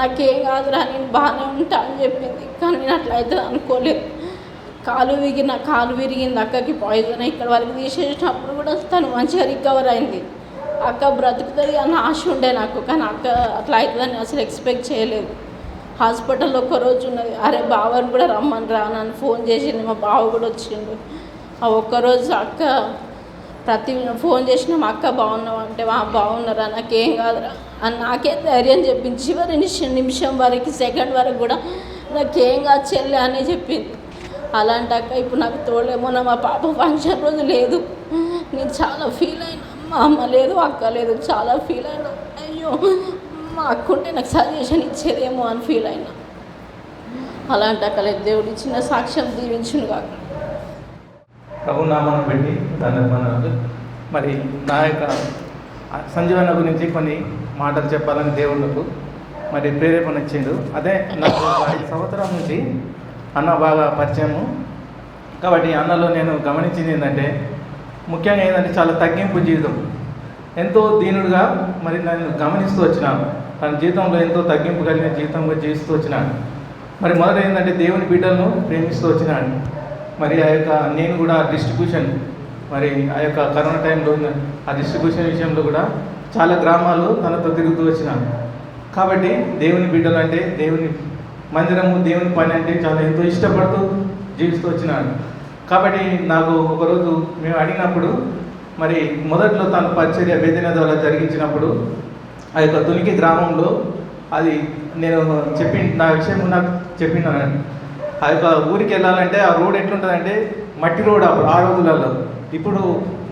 నాకేం కాదురా, నేను బాగానే ఉంటా అని చెప్పింది. కానీ నేను అట్లా అవుతుంది అనుకోలేదు. కాలు విరిగింది అక్కకి, పాయిజన్ ఇక్కడ వరకు తీసేసినప్పుడు కూడా తను మంచిగా రికవర్ అయింది. అక్క బ్రతుకుతుంది అని ఆశ ఉండే నాకు. కానీ అక్క అట్లా అవుతుందని అసలు ఎక్స్పెక్ట్ చేయలేదు. హాస్పిటల్లో ఒక్కరోజు ఉన్నది. అరే బావని కూడా రమ్మని నన్ను ఫోన్ చేసింది. మా బావ కూడా వచ్చిండు. ఆ ఒక్కరోజు అక్క ప్రతి ఫోన్ చేసిన మా అక్క బాగున్నావు అంటే బాగున్నారా, నాకేం కాదురా అని నాకే ధైర్యం చెప్పింది. చివరి నిమిషం వరకు, సెకండ్ వరకు కూడా నాకేం కాదు చెల్లె అని చెప్పింది. అలాంటి అక్క ఇప్పుడు నాకు తోడేమో. మా పాప ఫంక్షన్ రోజు లేదు, నేను చాలా ఫీల్ అయినా. మా అమ్మ లేదు, అక్క లేదు, చాలా ఫీల్ అయినా. అయ్యో మా అక్క ఉంటే నాకు సజెషన్ ఇచ్చేదేమో అని ఫీల్ అయినా. అలాంటి అక్క లేదు. దేవుడు ఇచ్చిన సాక్ష్యం దీవించును కాక. ప్రభు నామాన్ని పెట్టి దాన్ని మరి నా యొక్క సంజీవన గురించి కొన్ని మాటలు చెప్పాలని దేవుళ్ళకు మరి ప్రేరేపణ ఇచ్చిండు. అదే నాకు 5 సంవత్సరాల నుంచి అన్న బాగా పరిచయము. కాబట్టి అన్నలో నేను గమనించింది ఏంటంటే, ముఖ్యంగా ఏంటంటే చాలా తగ్గింపు జీవితం. ఎంతో దీనుడుగా మరి నన్ను గమనిస్తూ వచ్చినాను. తన జీవితంలో ఎంతో తగ్గింపు కలిగిన జీవితంగా జీవిస్తూ వచ్చినాడు. మరి మొదట ఏంటంటే దేవుని బిడ్డలను ప్రేమిస్తూ వచ్చినాడు. మరి ఆ యొక్క నేను కూడా డిస్ట్రిబ్యూషన్, మరి ఆ యొక్క కరోనా టైంలో ఆ డిస్ట్రిబ్యూషన్ విషయంలో కూడా చాలా గ్రామాలు తనతో తిరుగుతూ వచ్చినాను. కాబట్టి దేవుని బిడ్డలు అంటే, దేవుని మందిరము, దేవుని పని అంటే చాలా ఎంతో ఇష్టపడుతూ జీవిస్తూ వచ్చినాడు. కాబట్టి నాకు ఒకరోజు మేము అడిగినప్పుడు, మరి మొదట్లో తన పరిచర్య వేదన ద్వారా జరిగించినప్పుడు ఆ యొక్క తునికి గ్రామంలో అది నేను నా విషయం నాకు చెప్పినాను. ఆ యొక్క ఊరికి వెళ్ళాలంటే ఆ రోడ్ ఎట్లుంటుందంటే మట్టి రోడ్. అప్పుడు ఆ రోజులలో, ఇప్పుడు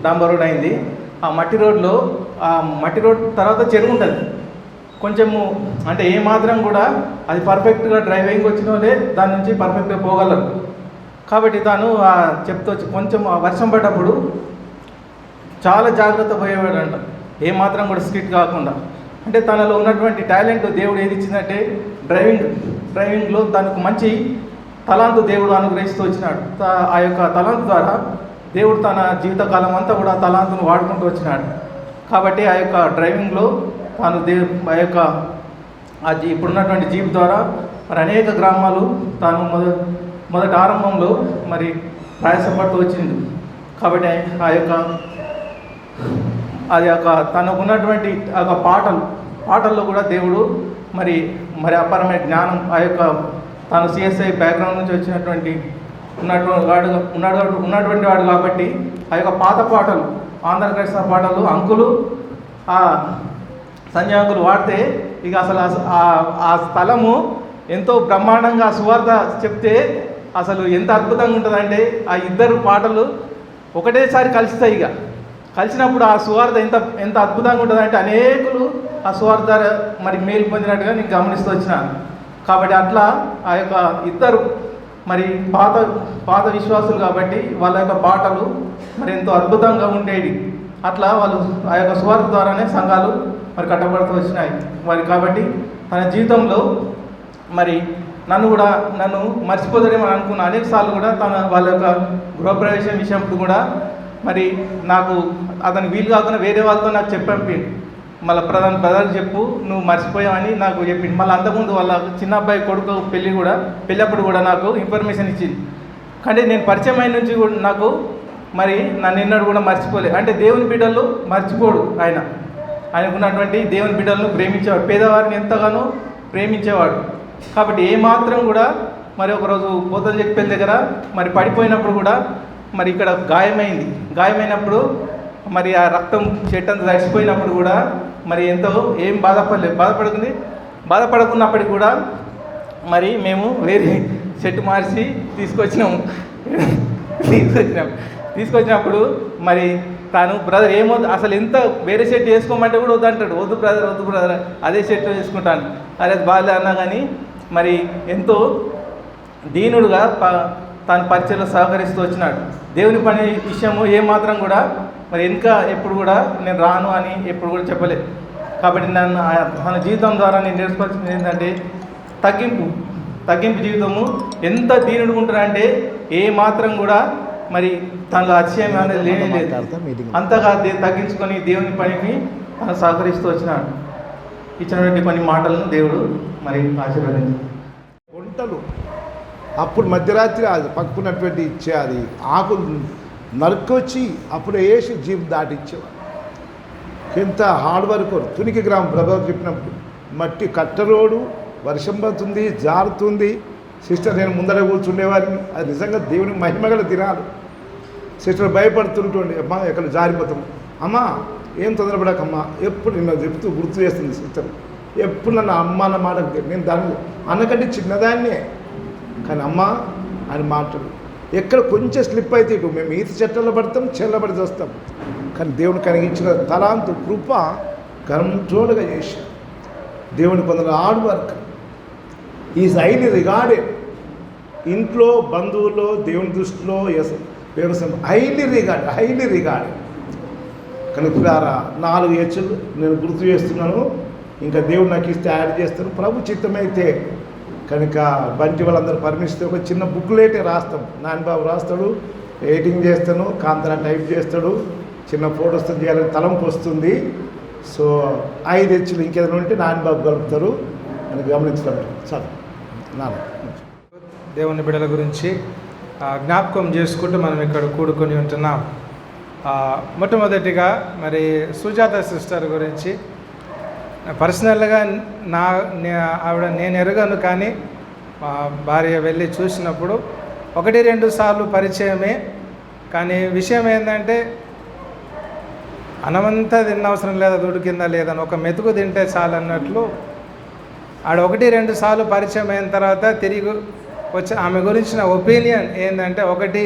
డాంబర్ రోడ్ అయింది. ఆ మట్టి రోడ్ తర్వాత చెరువు ఉంటుంది. కొంచెము అంటే ఏమాత్రం కూడా అది పర్ఫెక్ట్గా డ్రైవింగ్ వచ్చిన వాళ్ళే దాని నుంచి పర్ఫెక్ట్గా పోగలరు. కాబట్టి తాను చెప్తూ కొంచెం వర్షం పడ్డప్పుడు చాలా జాగ్రత్త పోయేవాడంట, ఏమాత్రం కూడా స్కిట్ కాకుండా. అంటే తనలో ఉన్నటువంటి టాలెంట్ దేవుడు ఏది ఇచ్చిందంటే డ్రైవింగ్లో తనకు మంచి తలాంతు దేవుడు అనుగ్రహిస్తూ వచ్చినాడు. ఆ యొక్క తలాంతు ద్వారా దేవుడు తన జీవితకాలం అంతా కూడా తలాంతును వాడుకుంటూ వచ్చినాడు. కాబట్టి ఆ యొక్క డ్రైవింగ్లో తాను ఆ యొక్క ఇప్పుడున్నటువంటి జీప్ ద్వారా మరి అనేక గ్రామాలు తాను మొదటి ఆరంభంలో మరి ప్రయాసపడుతూ వచ్చింది. కాబట్టి ఆ యొక్క తనకున్నటువంటి ఆ యొక్క పాటల్లో కూడా దేవుడు మరి అపారమైన జ్ఞానం ఆ యొక్క తాను సిఎస్ఐ బ్యాక్గ్రౌండ్ నుంచి వచ్చినటువంటి ఉన్నటువంటి వాడు కాబట్టి ఆ యొక్క పాత పాటలు ఆంధ్రప్రదేశ్ పాటలు అంకులు ఆ సంజయ్ అంకులు వాడితే ఇక అసలు ఆ స్థలము ఎంతో బ్రహ్మాండంగా సువార్త చెప్తే అసలు ఎంత అద్భుతంగా ఉంటుందంటే ఆ ఇద్దరు పాటలు ఒకటేసారి కలుస్తాయి. ఇక కలిసినప్పుడు ఆ సువార్త ఎంత అద్భుతంగా ఉంటుందంటే అనేకులు ఆ సువార్త మరి మేలు పొందినట్టుగా నేను గమనిస్తూ వచ్చినాను. కాబట్టి అట్లా ఆ యొక్క ఇద్దరు మరి పాత విశ్వాసులు కాబట్టి వాళ్ళ యొక్క పాటలు మరి ఎంతో అద్భుతంగా ఉండేవి. అట్లా వాళ్ళు ఆ యొక్క సువార్త ద్వారానే సంఘాలు మరి కట్టబడుతూ వచ్చినాయి. మరి కాబట్టి తన జీవితంలో మరి నన్ను మర్చిపోతారేమో అనుకున్న అనేక సార్లు కూడా వాళ్ళ యొక్క గృహప్రవేశం విషయంలో కూడా మరి నాకు అతను వీలు కాకుండా వేరే వాళ్ళతో నాకు చెప్పండి, మళ్ళీ బ్రదర్కి చెప్పు నువ్వు మర్చిపోయావని నాకు చెప్పింది. మళ్ళీ అంతకుముందు వాళ్ళ చిన్న అబ్బాయి కొడుకు పెళ్ళప్పుడు కూడా నాకు ఇన్ఫర్మేషన్ ఇచ్చింది. కానీ నేను పరిచయం అయిన నుంచి కూడా నాకు మరి నన్ను ఎన్నడూ కూడా మర్చిపోలేదు. అంటే దేవుని బిడ్డలు మర్చిపోడు ఆయనకున్నటువంటి దేవుని బిడ్డలను ప్రేమించేవాడు, పేదవారిని ఎంతగానో ప్రేమించేవాడు. కాబట్టి ఏమాత్రం కూడా మరి ఒకరోజు పోతల చెక్పల్లి దగ్గర మరి పడిపోయినప్పుడు కూడా మరి ఇక్కడ గాయమైనప్పుడు మరి ఆ రక్తం చెట్టంతా తడిసిపోయినప్పుడు కూడా మరి ఎంతో ఏం బాధపడుకున్నప్పటికీ కూడా మరి మేము వేరే చెట్టు మార్చి తీసుకొచ్చినప్పుడు మరి తాను బ్రదర్ అసలు ఎంత వేరే షర్ట్ వేసుకోమంటే కూడా వద్దంటాడు. వద్దు బ్రదర్ అదే షర్ట్ వేసుకుంటాను. అదే బాగా అన్నా కానీ మరి ఎంతో దీనుడుగా తాను పరిచయలో సహకరిస్తూ వచ్చినాడు. దేవుని పని విషయము ఏమాత్రం కూడా మరి ఇంకా ఎప్పుడు కూడా నేను రాను అని ఎప్పుడు కూడా చెప్పలేదు. కాబట్టి తన జీవితం ద్వారా నేను నేర్చుకోవాల్సింది ఏంటంటే తగ్గింపు జీవితము. ఎంత దీనుడు ఉంటారంటే ఏ మాత్రం కూడా మరి తనలో అతిశయం అనేది లేనే లేదు. అంతగా తగ్గించుకొని దేవుని పనికి తను సహకరిస్తూ వచ్చినాడు. ఇచ్చినటువంటి కొన్ని మాటలను దేవుడు మరి ఆశీర్వదించాడు. వంటలు అప్పుడు మధ్యరాత్రి అది పక్కున్నటువంటి ఇచ్చే అది ఆకులు నరుకొచ్చి అప్పుడు వేసి జీప్ దాటిచ్చేవాడు. ఎంత హార్డ్ వర్క్. తునికి గ్రామం బ్రదర్ చెప్పినప్పుడు మట్టి కట్టరోడు, వర్షం పడుతుంది, జారుతుంది. సిస్టర్ నేను ముందర కూర్చుండేవారిని. అది నిజంగా దేవుని మహిమగల దినాలు. సిస్టర్ భయపడుతుంటుండే, అమ్మా ఎక్కడ జారిపోతాము, అమ్మా ఏం తొందరపడకమ్మా ఎప్పుడు నిన్న చెప్తూ గుర్తు చేస్తుంది సిస్టర్. ఎప్పుడు నన్ను అమ్మ అన్న మాట నేను దాన్ని అన్నకంటే చిన్నదాన్నే, కానీ అమ్మ అని మాటలు ఎక్కడ కొంచెం స్లిప్ అయితే ఇటు మేము ఈత చెట్లలో పడతాం, చెల్లబడి వస్తాం. కానీ దేవుని కలిగించిన తలాంతు కృప కంట్రోల్గా చేశాడు. దేవుని కొందరు hard work is highly regarded. ఇంట్లో బంధువుల్లో దేవుని దృష్టిలో వ్యవసాయం హైలీ రిగార్డెడ్. కనుక 4 హెచ్చులు నేను గుర్తు చేస్తున్నాను. ఇంకా దేవుడు నాకు ఇస్తే యాడ్ చేస్తాను ప్రభు చిత్తమైతే. కనుక బంటి వాళ్ళందరూ పర్మిషన్ ఒక చిన్న బుక్లెటే రాస్తాం. నాన్నబాబు రాస్తాడు, ఎడిటింగ్ చేస్తాను, కాంతరా టైప్ చేస్తాడు, చిన్న ఫోటోస్ చేయాలని తలంపు వస్తుంది. సో 5 హెచ్చులు ఇంకేదైనా ఉంటే నాన్నబాబు కలుపుతారు అని గమనించడం చాలు. దేవుని బిడ్డల గురించి జ్ఞాపకం చేసుకుంటూ మనం ఇక్కడ కూడుకొని ఉంటున్నాం. మొట్టమొదటిగా మరి సుజాత సిస్టర్ గురించి పర్సనల్గా ఆవిడ నేను ఎరగను, కానీ మా భార్య వెళ్ళి చూసినప్పుడు 1-2 సార్లు పరిచయమే. కానీ విషయం ఏంటంటే అన్నమంతా తిన్నవసరం లేదా, దుడికిందా లేదని ఒక మెతుకు తింటే చాలన్నట్లు ఆడ 1-2 సార్లు పరిచయం అయిన తర్వాత తిరిగి వచ్చి ఆమె గురించిన ఒపీనియన్ ఏంటంటే, 1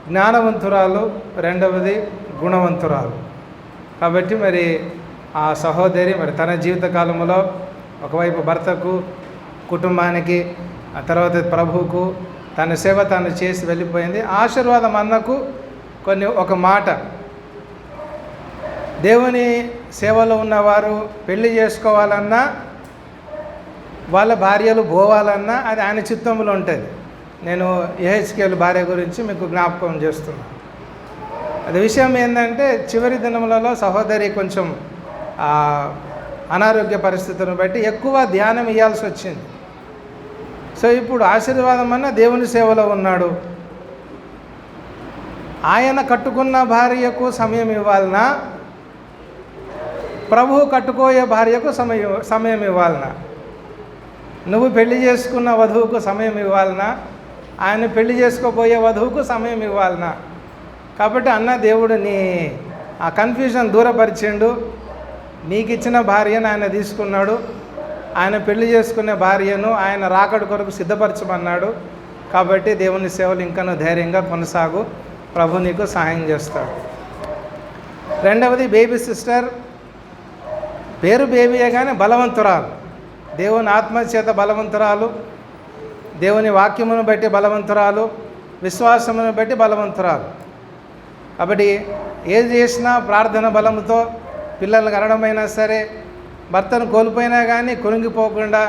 జ్ఞానవంతురాలు, 2వది గుణవంతురాలు. కాబట్టి మరి ఆ సహోదరి మరి తన జీవితకాలంలో ఒకవైపు భర్తకు, కుటుంబానికి, ఆ తర్వాత ప్రభువుకు తన సేవ తాను చేసి వెళ్ళిపోయింది. ఆశీర్వాదం అన్నకు ఒక మాట, దేవుని సేవలో ఉన్నవారు పెళ్లి చేసుకోవాలన్నా వాళ్ళ భార్యలు పోవాలన్నా అది ఆయన చిత్తంలో ఉంటుంది. నేను యెహెజ్కేలు భార్య గురించి మీకు జ్ఞాపకం చేస్తున్నాను. అది విషయం ఏంటంటే చివరి దినములలో సహోదరి కొంచెం అనారోగ్య పరిస్థితులను బట్టి ఎక్కువ ధ్యానం ఇవ్వాల్సి వచ్చింది. సో ఇప్పుడు ఆశీర్వాదం అన్న దేవుని సేవలో ఉన్నాడు. ఆయన కట్టుకున్న భార్యకు సమయం ఇవ్వాలనా, ప్రభువు కట్టుకోయే భార్యకు సమయం ఇవ్వాలనా, నువ్వు పెళ్లి చేసుకున్న వధువుకు సమయం ఇవ్వాలనా, ఆయన పెళ్లి చేసుకోబోయే వధువుకు సమయం ఇవ్వాలనా? కాబట్టి అన్న దేవుడు నీ ఆ కన్ఫ్యూజన్ దూరపరిచిండు. నీకు ఇచ్చిన భార్యను ఆయన తీసుకున్నాడు. ఆయన పెళ్లి చేసుకునే భార్యను ఆయన రాకడ కొరకు సిద్ధపరచమన్నాడు. కాబట్టి దేవుని సేవలు ఇంకనూ ధైర్యంగా కొనసాగు, ప్రభు నీకు సహాయం చేస్తాడు. రెండవది బేబీ సిస్టర్. పేరు బేబీయే కానీ బలవంతురాలు, దేవుని ఆత్మచేత బలవంతురాలు, దేవుని వాక్యమును బట్టి బలవంతురాలు, విశ్వాసమును బట్టి బలవంతురాలు. కాబట్టి ఏది చేసినా ప్రార్థన బలముతో, పిల్లలు కనడమైనా సరే, భర్తను కోల్పోయినా కానీ కురింగిపోకుండా,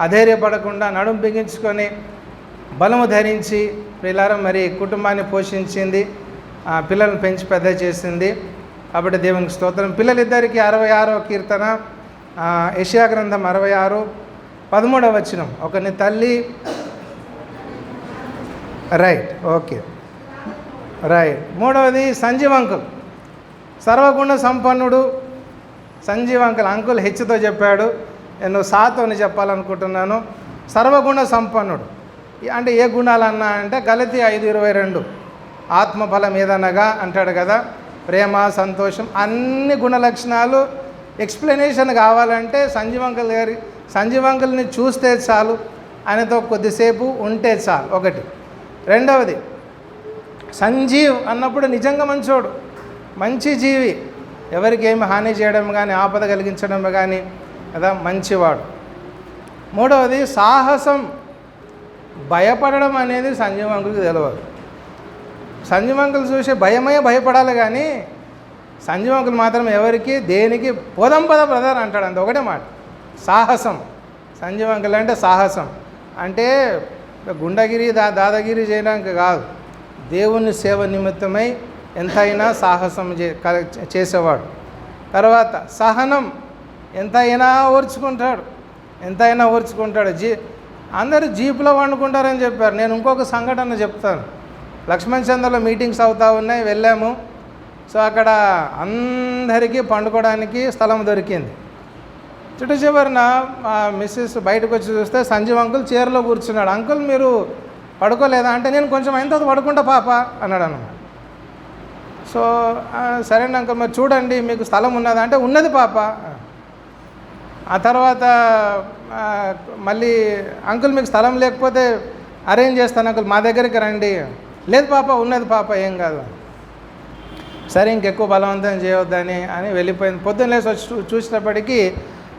అధైర్యపడకుండా, నడుం బిగించుకొని బలము ధరించి పిల్లలు మరి కుటుంబాన్ని పోషించింది, పిల్లలను పెంచి పెద్ద చేసింది. కాబట్టి దేవునికి స్తోత్రం. పిల్లలిద్దరికీ 66వ కీర్తన, యెషయా గ్రంథం 66:13 వచనం. ఒకని తల్లి, రైట్, ఓకే, రైట్. మూడవది సంజీవ్ అంకుల్, సర్వగుణ సంపన్నుడు. సంజీవ్ అంకుల్ హెచ్చుతో చెప్పాడు, నేను సాతోని చెప్పాలనుకుంటున్నాను. సర్వగుణ సంపన్నుడు అంటే ఏ గుణాలన్నా అంటే గలతీ 5:22 ఆత్మఫలం ఏదనగా అంటాడు కదా, ప్రేమ, సంతోషం, అన్ని గుణ లక్షణాలు ఎక్స్ప్లెనేషన్ కావాలంటే సంజీవ్ అంకుల్ని చూస్తే చాలు, ఆయనతో కొద్దిసేపు ఉంటే చాలు. ఒకటి. రెండవది, సంజీవ్ అన్నప్పుడు నిజంగా మంచోడు, మంచి జీవి, ఎవరికి ఏమి హాని చేయడం కానీ ఆపద కలిగించడం కానీ కదా, మంచివాడు. మూడవది సాహసం, భయపడడం అనేది సంజీవ్ అంకుల్కి తెలియదు. సంజీవ్ అంకుల్ చూసి భయపడాలి కానీ సంజీవ్ అంకుల్ మాత్రం ఎవరికి దేనికి పోదాం పద బ్రదర్ అంటాడు, అంత ఒకటే మాట. సాహసం, సంజీవ్ అంకుల్ అంటే సాహసం. అంటే గుండగిరి దాదాగిరి చేయడానికి కాదు, దేవుని సేవ నిమిత్తమై ఎంతైనా సాహసం చేసేవాడు. తర్వాత సహనం, ఎంతైనా ఓర్చుకుంటాడు. అందరూ జీపులో వండుకుంటారని చెప్పారు. నేను ఇంకొక సంఘటన చెప్తాను. లక్ష్మణ్ చంద్రలో మీటింగ్స్ అవుతూ ఉన్నాయి, వెళ్ళాము. సో అక్కడ అందరికీ పండుకోవడానికి స్థలం దొరికింది. చుట్టూ చివరిన మిస్సెస్ బయటకు వచ్చి చూస్తే సంజీవ్ అంకుల్ చైర్లో కూర్చున్నాడు. అంకుల్ మీరు పడుకోలేదా అంటే, నేను కొంచెం అయిన తర్వాత పడుకుంటా పాప అన్నాడు అన్నమాట. సో సరేండి అంకుల్ మరి చూడండి మీకు స్థలం ఉన్నదా అంటే, ఉన్నది పాప. ఆ తర్వాత మళ్ళీ అంకుల్ మీకు స్థలం లేకపోతే అరేంజ్ చేస్తాను అంకుల్, మా దగ్గరికి రండి. లేదు పాప, ఉన్నది పాప, ఏం కాదు. సరే ఇంకెక్కువ బలవంతం చేయొద్దని అని వెళ్ళిపోయింది. పొద్దున్న లేసి వచ్చి చూసినప్పటికీ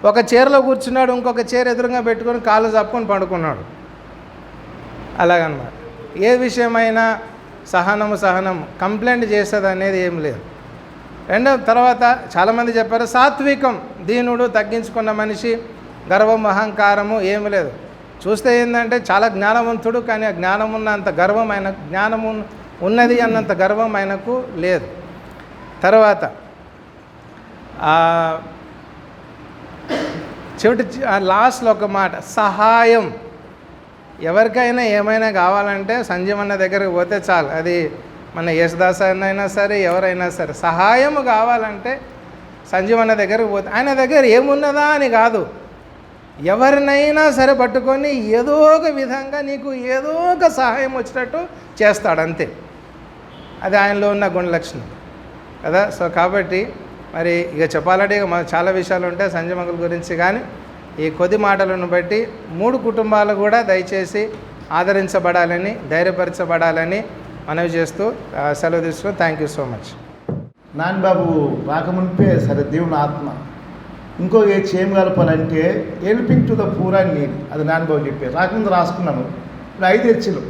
ఒక చైర్లో కూర్చున్నాడు, ఇంకొక చైర్ ఎదురుగా పెట్టుకొని కాళ్ళు చప్పుకొని పడుకున్నాడు. అలాగనమాట. ఏ విషయమైనా సహనం కంప్లైంట్ చేసేది అనేది ఏం లేదు. రెండవ తర్వాత చాలామంది చెప్పారు సాత్వికం, దీనుడు, తగ్గించుకున్న మనిషి, గర్వం, అహంకారము ఏమి లేదు. చూస్తే ఏంటంటే చాలా జ్ఞానవంతుడు, కానీ ఆ జ్ఞానం ఉన్నంత గర్వం జ్ఞానం ఉన్నది అన్నంత గర్వం ఆయనకు లేదు. తర్వాత చివరి లాస్ట్లో ఒక మాట, సహాయం. ఎవరికైనా ఏమైనా కావాలంటే సంజీవన్న దగ్గరికి పోతే చాలు. అది మన యేసుదాస్ అయినా సరే, ఎవరైనా సరే, సహాయం కావాలంటే సంజీవన్న దగ్గరికి పోతే, ఆయన దగ్గర ఏమున్నదా అని కాదు, ఎవరినైనా సరే పట్టుకొని ఏదో ఒక విధంగా నీకు ఏదో ఒక సహాయం వచ్చేటట్టు చేస్తాడు, అంతే. అది ఆయనలో ఉన్న గుణలక్షణం కదా. సో కాబట్టి మరి ఇక చెప్పాలంటే ఇక చాలా విషయాలు ఉంటాయి సంజయ్ అంకుల్ గురించి, కానీ ఈ కొద్ది మాటలను బట్టి 3 కుటుంబాలు కూడా దయచేసి ఆదరించబడాలని, ధైర్యపరచబడాలని మనవి చేస్తూ సెలవు తీసుకుని థ్యాంక్ యూ సో మచ్. నాన్నబాబు రాకమునిపే సరే దేవుని ఆత్మ ఇంకో చేయగలపాలంటే helping to the poor and need, అది నాన్నబాబు చెప్పారు. రాకముందు రాసుకున్నాను. ఇప్పుడు 5 హెచ్చులు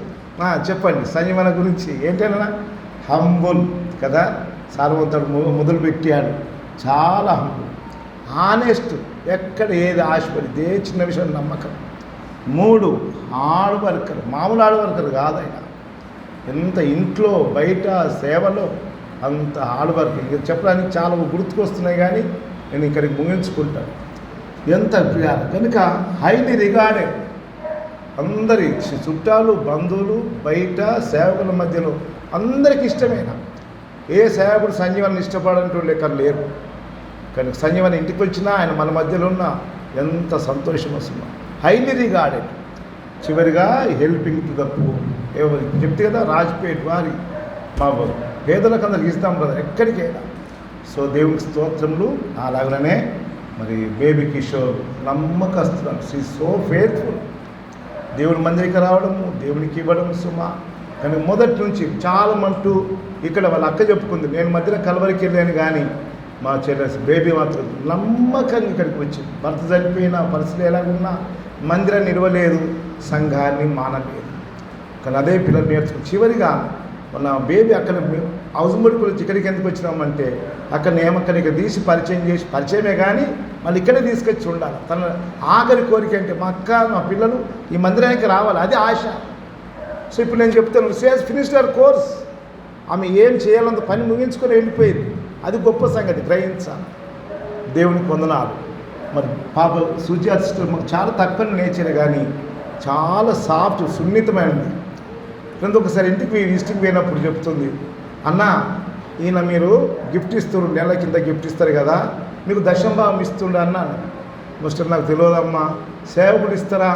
చెప్పండి సంజీవన గురించి ఏంటన్నా. హంబుల్ కదా, సార్వత్రుడు మొదలు పెట్టాడు. చాలా హంబుల్, ఆనెస్ట్, ఎక్కడ ఏది ఆశపడితే చిన్న విషయం నమ్మకం. 3 హార్డ్ వర్కర్, మామూలు హార్డ్ వర్కర్ కాదు ఆయన. ఎంత ఇంట్లో బయట సేవలో అంత హార్డ్ వర్క్. ఇక చెప్పడానికి చాలా గుర్తుకొస్తున్నాయి కానీ నేను ఇక్కడికి ముగించుకుంటాను. ఎంత ప్రియాలు కనుక హైలీ రిగార్డెడ్, అందరి చుట్టాలు బంధువులు బయట సేవకుల మధ్యలో అందరికి ఇష్టమైన. ఏ సేవకుడు సంజీవన్ని ఇష్టపడటం లెక్క లేరు. కానీ సంజీవన్ ఇంటికి వచ్చినా ఆయన మన మధ్యలో ఉన్న ఎంత సంతోషం వస్తుందో. Highly regarded. చివరిగా హెల్పింగ్ టు ద పూర్. చెప్తే కదా రాజ్పేట్ వారి మా పేదలకు అందరికి ఇస్తాం బ్రదర్ ఎక్కడికైనా. సో దేవునికి స్తోత్రములు. అలాగనే మరి బేబీ కిషోర్ నమ్మకస్తులు, షీ సో ఫెయిత్ఫుల్. దేవుని మందిరికి రావడము, దేవునికి ఇవ్వడం సుమా. కానీ మొదటి నుంచి చాలా మంటూ ఇక్కడ వాళ్ళ అక్క చెప్పుకుంది, నేను మధ్యలో కలవరికి వెళ్ళాను కానీ మా చెల్లెస్ బేబీ మాత్రం నమ్మకంగా ఇక్కడికి వచ్చింది. భర్త చనిపోయినా పరిస్థితులు ఎలాగున్నా మందిరాన్ని నిలవలేదు, సంఘాన్ని మానలేదు. కానీ అదే పిల్లలు నేర్చుకుని చివరిగా మన బేబీ అక్కడ హౌస్బోట్ గురించి ఇక్కడికి ఎందుకు వచ్చినామంటే అక్కడ ఏమక్కడికి తీసి పరిచయం చేసి, పరిచయమే కానీ మళ్ళీ ఇక్కడే తీసుకొచ్చి ఉండాలి. తన ఆఖరి కోరిక అంటే మా అక్క మా పిల్లలు ఈ మందిరానికి రావాలి, అది ఆశ. సో ఇప్పుడు నేను చెప్తాను, she has finished her course. ఆమె ఏం చేయాలంత పని ముగించుకొని వెళ్ళిపోయింది. అది గొప్ప సంగతి, గ్రహించాలి. దేవునికి వందనాలు. మరి పాప సుజాత సిస్టర్ మాకు చాలా తక్కువ నేచర్ కానీ చాలా సాఫ్ట్, సున్నితమైనది. రెండు ఒకసారి ఇంటికి విజిట్కి పోయినప్పుడు చెప్తుంది, అన్న ఈయన మీరు గిఫ్ట్ ఇస్తారు, నెల కింద గిఫ్ట్ ఇస్తారు కదా, మీకు దశంభాగం ఇస్తుండే అన్నాను. మిస్టర్ నాకు తెలియదమ్మా, సేవకుడు ఇస్తారా?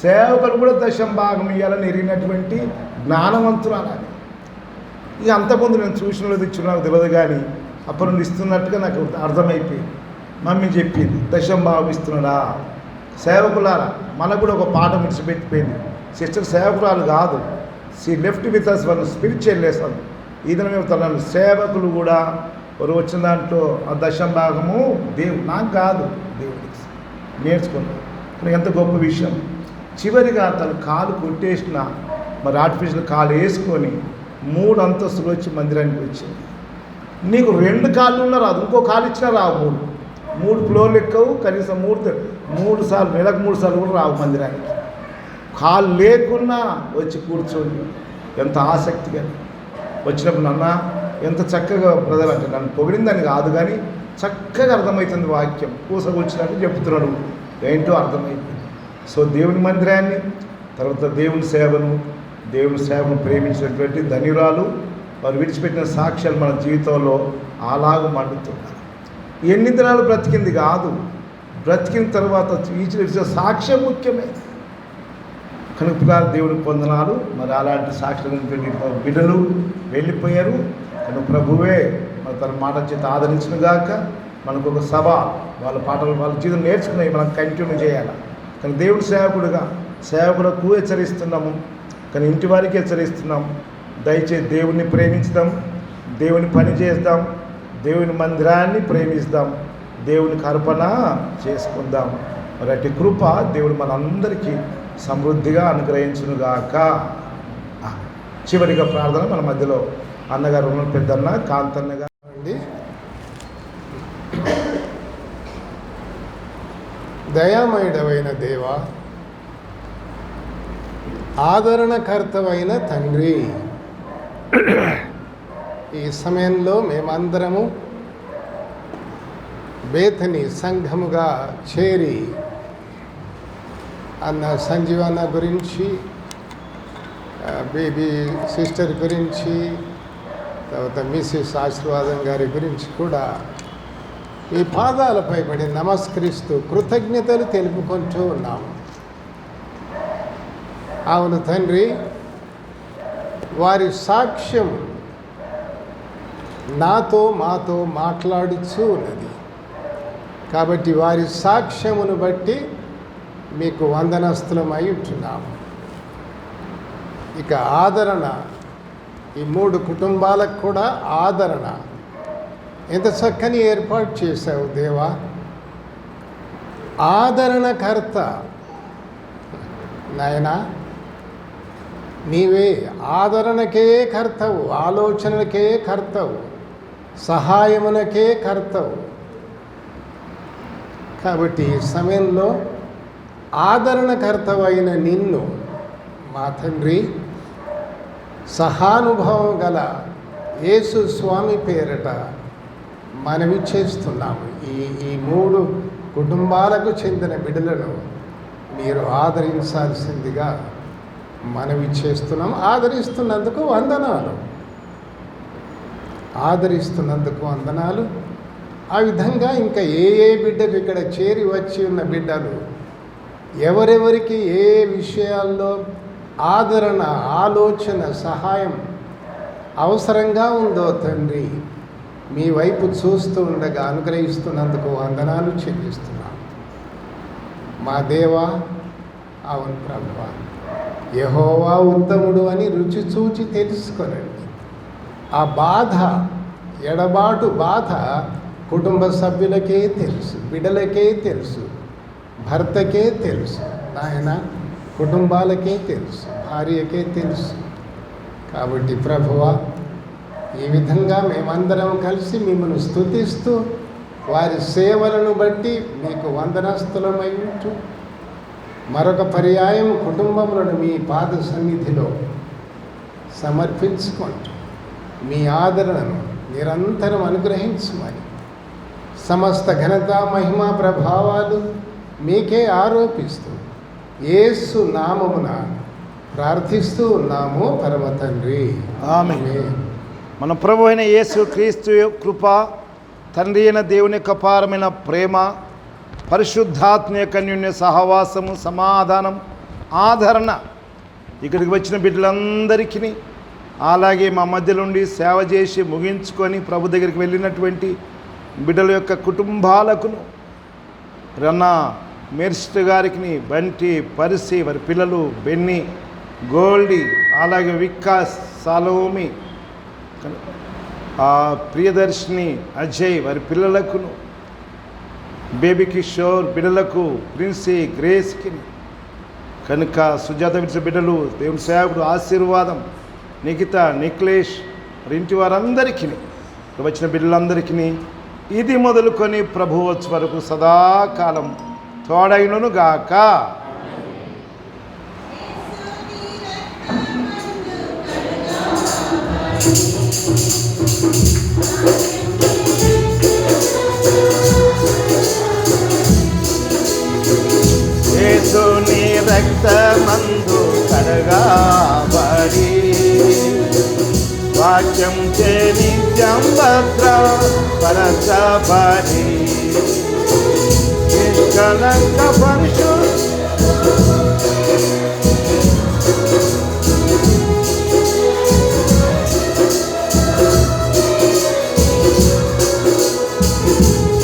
సేవకులు కూడా దశంభాగం ఇవ్వాలని ఎరిగినటువంటి జ్ఞానవంతురాలని. ఇక అంతకుముందు నేను చూసినది ఇచ్చిన నాకు తెలియదు కానీ అప్పటి నుండి ఇస్తున్నట్టుగా నాకు అర్థమైపోయింది. మమ్మీ చెప్పింది దశంభాగం ఇస్తున్నాడా సేవకులారా. మనకు కూడా ఒక పాఠం విడిచిపెట్టిపోయింది. సిస్టర్ సేవకురాలు కాదు, she left with us one spiritual lesson. ఈదన మేము తనను సేవకులు కూడా వారు వచ్చిన దాంట్లో ఆ దశంభాగము దేవుడు నాకు కాదు, దేవుడికి నేర్చుకున్నాను. కానీ ఎంత గొప్ప విషయం. చివరిగా తను కాలు కొట్టేసిన మరి ఆర్టిఫిషియల్ కాలు వేసుకొని 3 అంతస్తులు వచ్చి మందిరానికి వచ్చింది. నీకు 2 కాళ్ళు ఉన్నా రాదు, ఇంకో కాలు ఇచ్చినా రావు. 3 ఫ్లోర్లు ఎక్కవు, కనీసం 3 సార్లు, నెలకు 3 సార్లు కూడా రావు మందిరానికి. కాలు లేకున్నా వచ్చి కూర్చొని ఎంత ఆసక్తిగా వచ్చినప్పుడు నాన్న ఎంత చక్కగా బ్రదర్ అంటే నన్ను పొగిడిందని కాదు కానీ చక్కగా అర్థమవుతుంది వాక్యం, కూసగొచ్చినట్టు చెప్తున్నాడు, ఏంటో అర్థమైపోయింది. సో దేవుని మందిరాన్ని, తర్వాత దేవుని సేవను ప్రేమించినటువంటి ధన్యురాలు వారు విడిచిపెట్టిన సాక్ష్యాలు మన జీవితంలో అలాగూ మండుతున్నారు. ఎన్ని దినాలు బ్రతికింది కాదు, బ్రతికిన తర్వాత ఇచ్చిన సాక్ష్యం ముఖ్యమే. కనుక పిల్లలు దేవునికి వందనాలు. మరి అలాంటి సాక్షుల బిడ్డలు వెళ్ళిపోయారు. కనుక ప్రభువే మరి తన మాట చేత ఆదరించిన గాక మనకు ఒక సభ, వాళ్ళ పాటలు వాళ్ళ జీవితం నేర్చుకున్నాయి మనం కంటిన్యూ చేయాలి. కానీ దేవుడి సేవకులకు హెచ్చరిస్తున్నాము, కానీ ఇంటి వారికి హెచ్చరిస్తున్నాము. దయచేసి దేవుణ్ణి ప్రేమించుదాం, దేవుని పని చేద్దాం, దేవుని మందిరాన్ని ప్రేమిస్తాం, దేవునికి అర్పణ చేసుకుందాం. మరి అట్టి కృప దేవుడు మనందరికీ సమృద్ధిగా అనుగ్రహించునుగాక. చివరిగా ప్రార్థన మన మధ్యలో అన్నగారు ఉన్న పెద్దన్న కాంతన్న గారు అండి. దయామయుడవైన దేవ, ఆదరణకర్తవైన తండ్రి, ఈ సమయంలో మేమందరము బేతని సంఘముగా చేరి అన్న సంజీవన్న గురించి, బేబీ సిస్టర్ గురించి, తర్వాత మిస్సెస్ ఆశీర్వాదం గారి గురించి కూడా ఈ పాదాలపై పడి నమస్కరిస్తూ కృతజ్ఞతలు తెలుపుకుంటూ ఉన్నాము. అవును తండ్రి, వారి సాక్ష్యం మాతో మాట్లాడుతూ ఉన్నది కాబట్టి వారి సాక్ష్యమును బట్టి మీకు వందనస్తులమై ఉంటున్నాము. ఇక ఆదరణ, ఈ 3 కుటుంబాలకు కూడా ఆదరణ ఎంత చక్కని ఏర్పాటు చేశావు దేవా. ఆదరణకర్త నాయనా, నీవే ఆదరణకే కర్తవు, ఆలోచనలకే కర్తవు, సహాయమునకే కర్తవు, కాబట్టి ఈ సమయంలో ఆదరణకర్తవైన నిన్ను మా తండ్రి సహానుభవం గల యేసు స్వామి పేరట మనవి చేస్తున్నాము. ఈ 3 కుటుంబాలకు చెందిన బిడ్డలను మీరు ఆదరించాల్సిందిగా మనవి చేస్తున్నాం. ఆదరిస్తున్నందుకు వందనాలు. ఆ విధంగా ఇంకా ఏ బిడ్డకు ఇక్కడ చేరి వచ్చి ఉన్న బిడ్డలు ఎవరెవరికి ఏ విషయాల్లో ఆదరణ, ఆలోచన, సహాయం అవసరంగా ఉందో తండ్రి మీ వైపు చూస్తూ ఉండగా అనుగ్రహిస్తున్నందుకు వందనాలు చెల్లిస్తున్నాం. మా దేవా, అవును ప్రభువా, యెహోవా ఉత్తముడు అని రుచి చూచి తెలుసుకొనండి. ఆ బాధ, ఎడబాటు బాధ కుటుంబ సభ్యులకే తెలుసు, బిడ్డలకే తెలుసు, భర్తకే తెలుసు, నాయన కుటుంబాలకే తెలుసు, భార్యకే తెలుసు. కాబట్టి ప్రభువా, ఈ విధంగా మేమందరం కలిసి మిమ్మల్ని స్తుతిస్తూ వారి సేవలను బట్టి మీకు వందనస్తులమై ఉంటూ మరొక పర్యాయం కుటుంబములను మీ పాద సన్నిధిలో సమర్పించుకుంటూ మీ ఆదరణను నిరంతరం అనుగ్రహించమని సమస్త ఘనత, మహిమ, ప్రభావాలు మీకే ఆరోపిస్తూ యేసు నామమున ప్రార్థిస్తూ ఉన్నాము పరమ తండ్రి. ఆమేన్. మన ప్రభు అయిన యేసు క్రీస్తు కృప, తండ్రి అయిన దేవుని యొక్క అపారమైన ప్రేమ, పరిశుద్ధాత్మ యొక్క అన్యోన్య సహవాసము, సమాధానం, ఆదరణ ఇక్కడికి వచ్చిన బిడ్డలందరికీ, అలాగే మా మధ్య నుండి సేవ చేసి ముగించుకొని ప్రభు దగ్గరికి వెళ్ళినటువంటి బిడ్డల యొక్క కుటుంబాలకును, రన్నా మెర్స్ట్ గారికి, బంటి, పరిసి, వారి పిల్లలు బెన్ని, గోల్డీ, అలాగే వికాస్, సాలోమి, ప్రియదర్శిని, అజయ్ వారి పిల్లలకును, బేబీ కిషోర్ బిడ్డలకు, ప్రిన్సీ, గ్రేస్కి, కనుక సుజాత విడిచిన బిడ్డలు, దేవుని సేవకుడు ఆశీర్వాదం, నిఖిత, నిఖిలేష్, మరి ఇంటి వారందరికీ, వచ్చిన బిడ్డలందరికీ ఇది మొదలుకొని ప్రభు వచ్చే వరకు సదాకాలం తోడైనను గాక. యేసుని రక్తమందు కడగాబడి వాక్యం చే నిత్యం భద్ర పరచబడి నిష్కలంక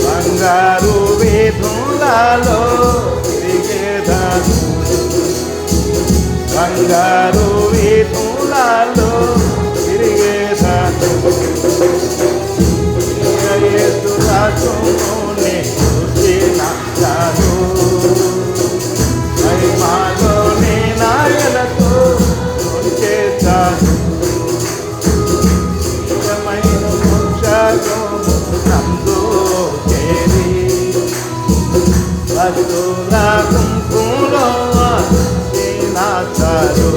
బంగారు వేధులలో తిరిగేదాను, బంగారు వేధులలో తిరిగేదాను, యేసు రాజునే చూసినాను, మహిమలోని నాయనతో చేశాను, నిజమైన మోక్షము నందు చేరి భక్తుల గుంపులో నాచారు,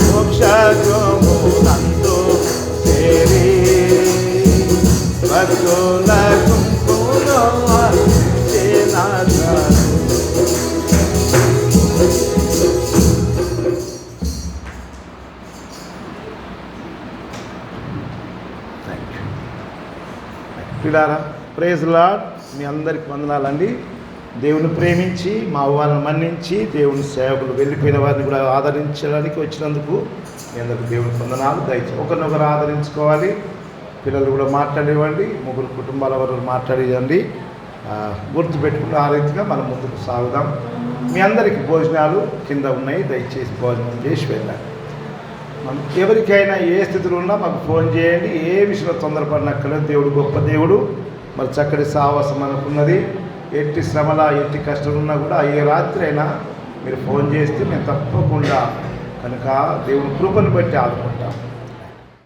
మోక్షము నందు చేరి భక్తుల గుంపులో నాచారు. పిల్లారా, ప్రైజ్ లార్డ్. మీ అందరికి వందనాలండి. దేవుని ప్రేమించి, మా అవ్వాలను మన్నించి, దేవుని సేవకులు వెళ్ళిపోయిన వారిని కూడా ఆదరించడానికి వచ్చినందుకు మీ అందరికి దేవుని వందనాలు. దయచేసి ఒకరినొకరు ఆదరించుకోవాలి. పిల్లలు కూడా మాట్లాడేవ్వండి, 3 కుటుంబాల వారు మాట్లాడేయండి. గుర్తుపెట్టుకుంటూ ఆ రీతిగా మనం ముందుకు సాగుదాం. మీ అందరికీ భోజనాలు కింద ఉన్నాయి, దయచేసి భోజనం చేసి వెళ్ళండి. మనం ఎవరికైనా ఏ స్థితిలో ఉన్నా మాకు ఫోన్ చేయండి. ఏ విషయంలో తొందరపడినక్కర్లేదు. దేవుడు గొప్ప దేవుడు, మరి చక్కటి సాహసం అనుకున్నది. ఎట్టి శ్రమల, ఎట్టి కష్టం ఉన్నా కూడా ఏ రాత్రి అయినా మీరు ఫోన్ చేస్తే మేము తప్పకుండా కనుక దేవుని కృపను బట్టి ఆదుకుంటాం.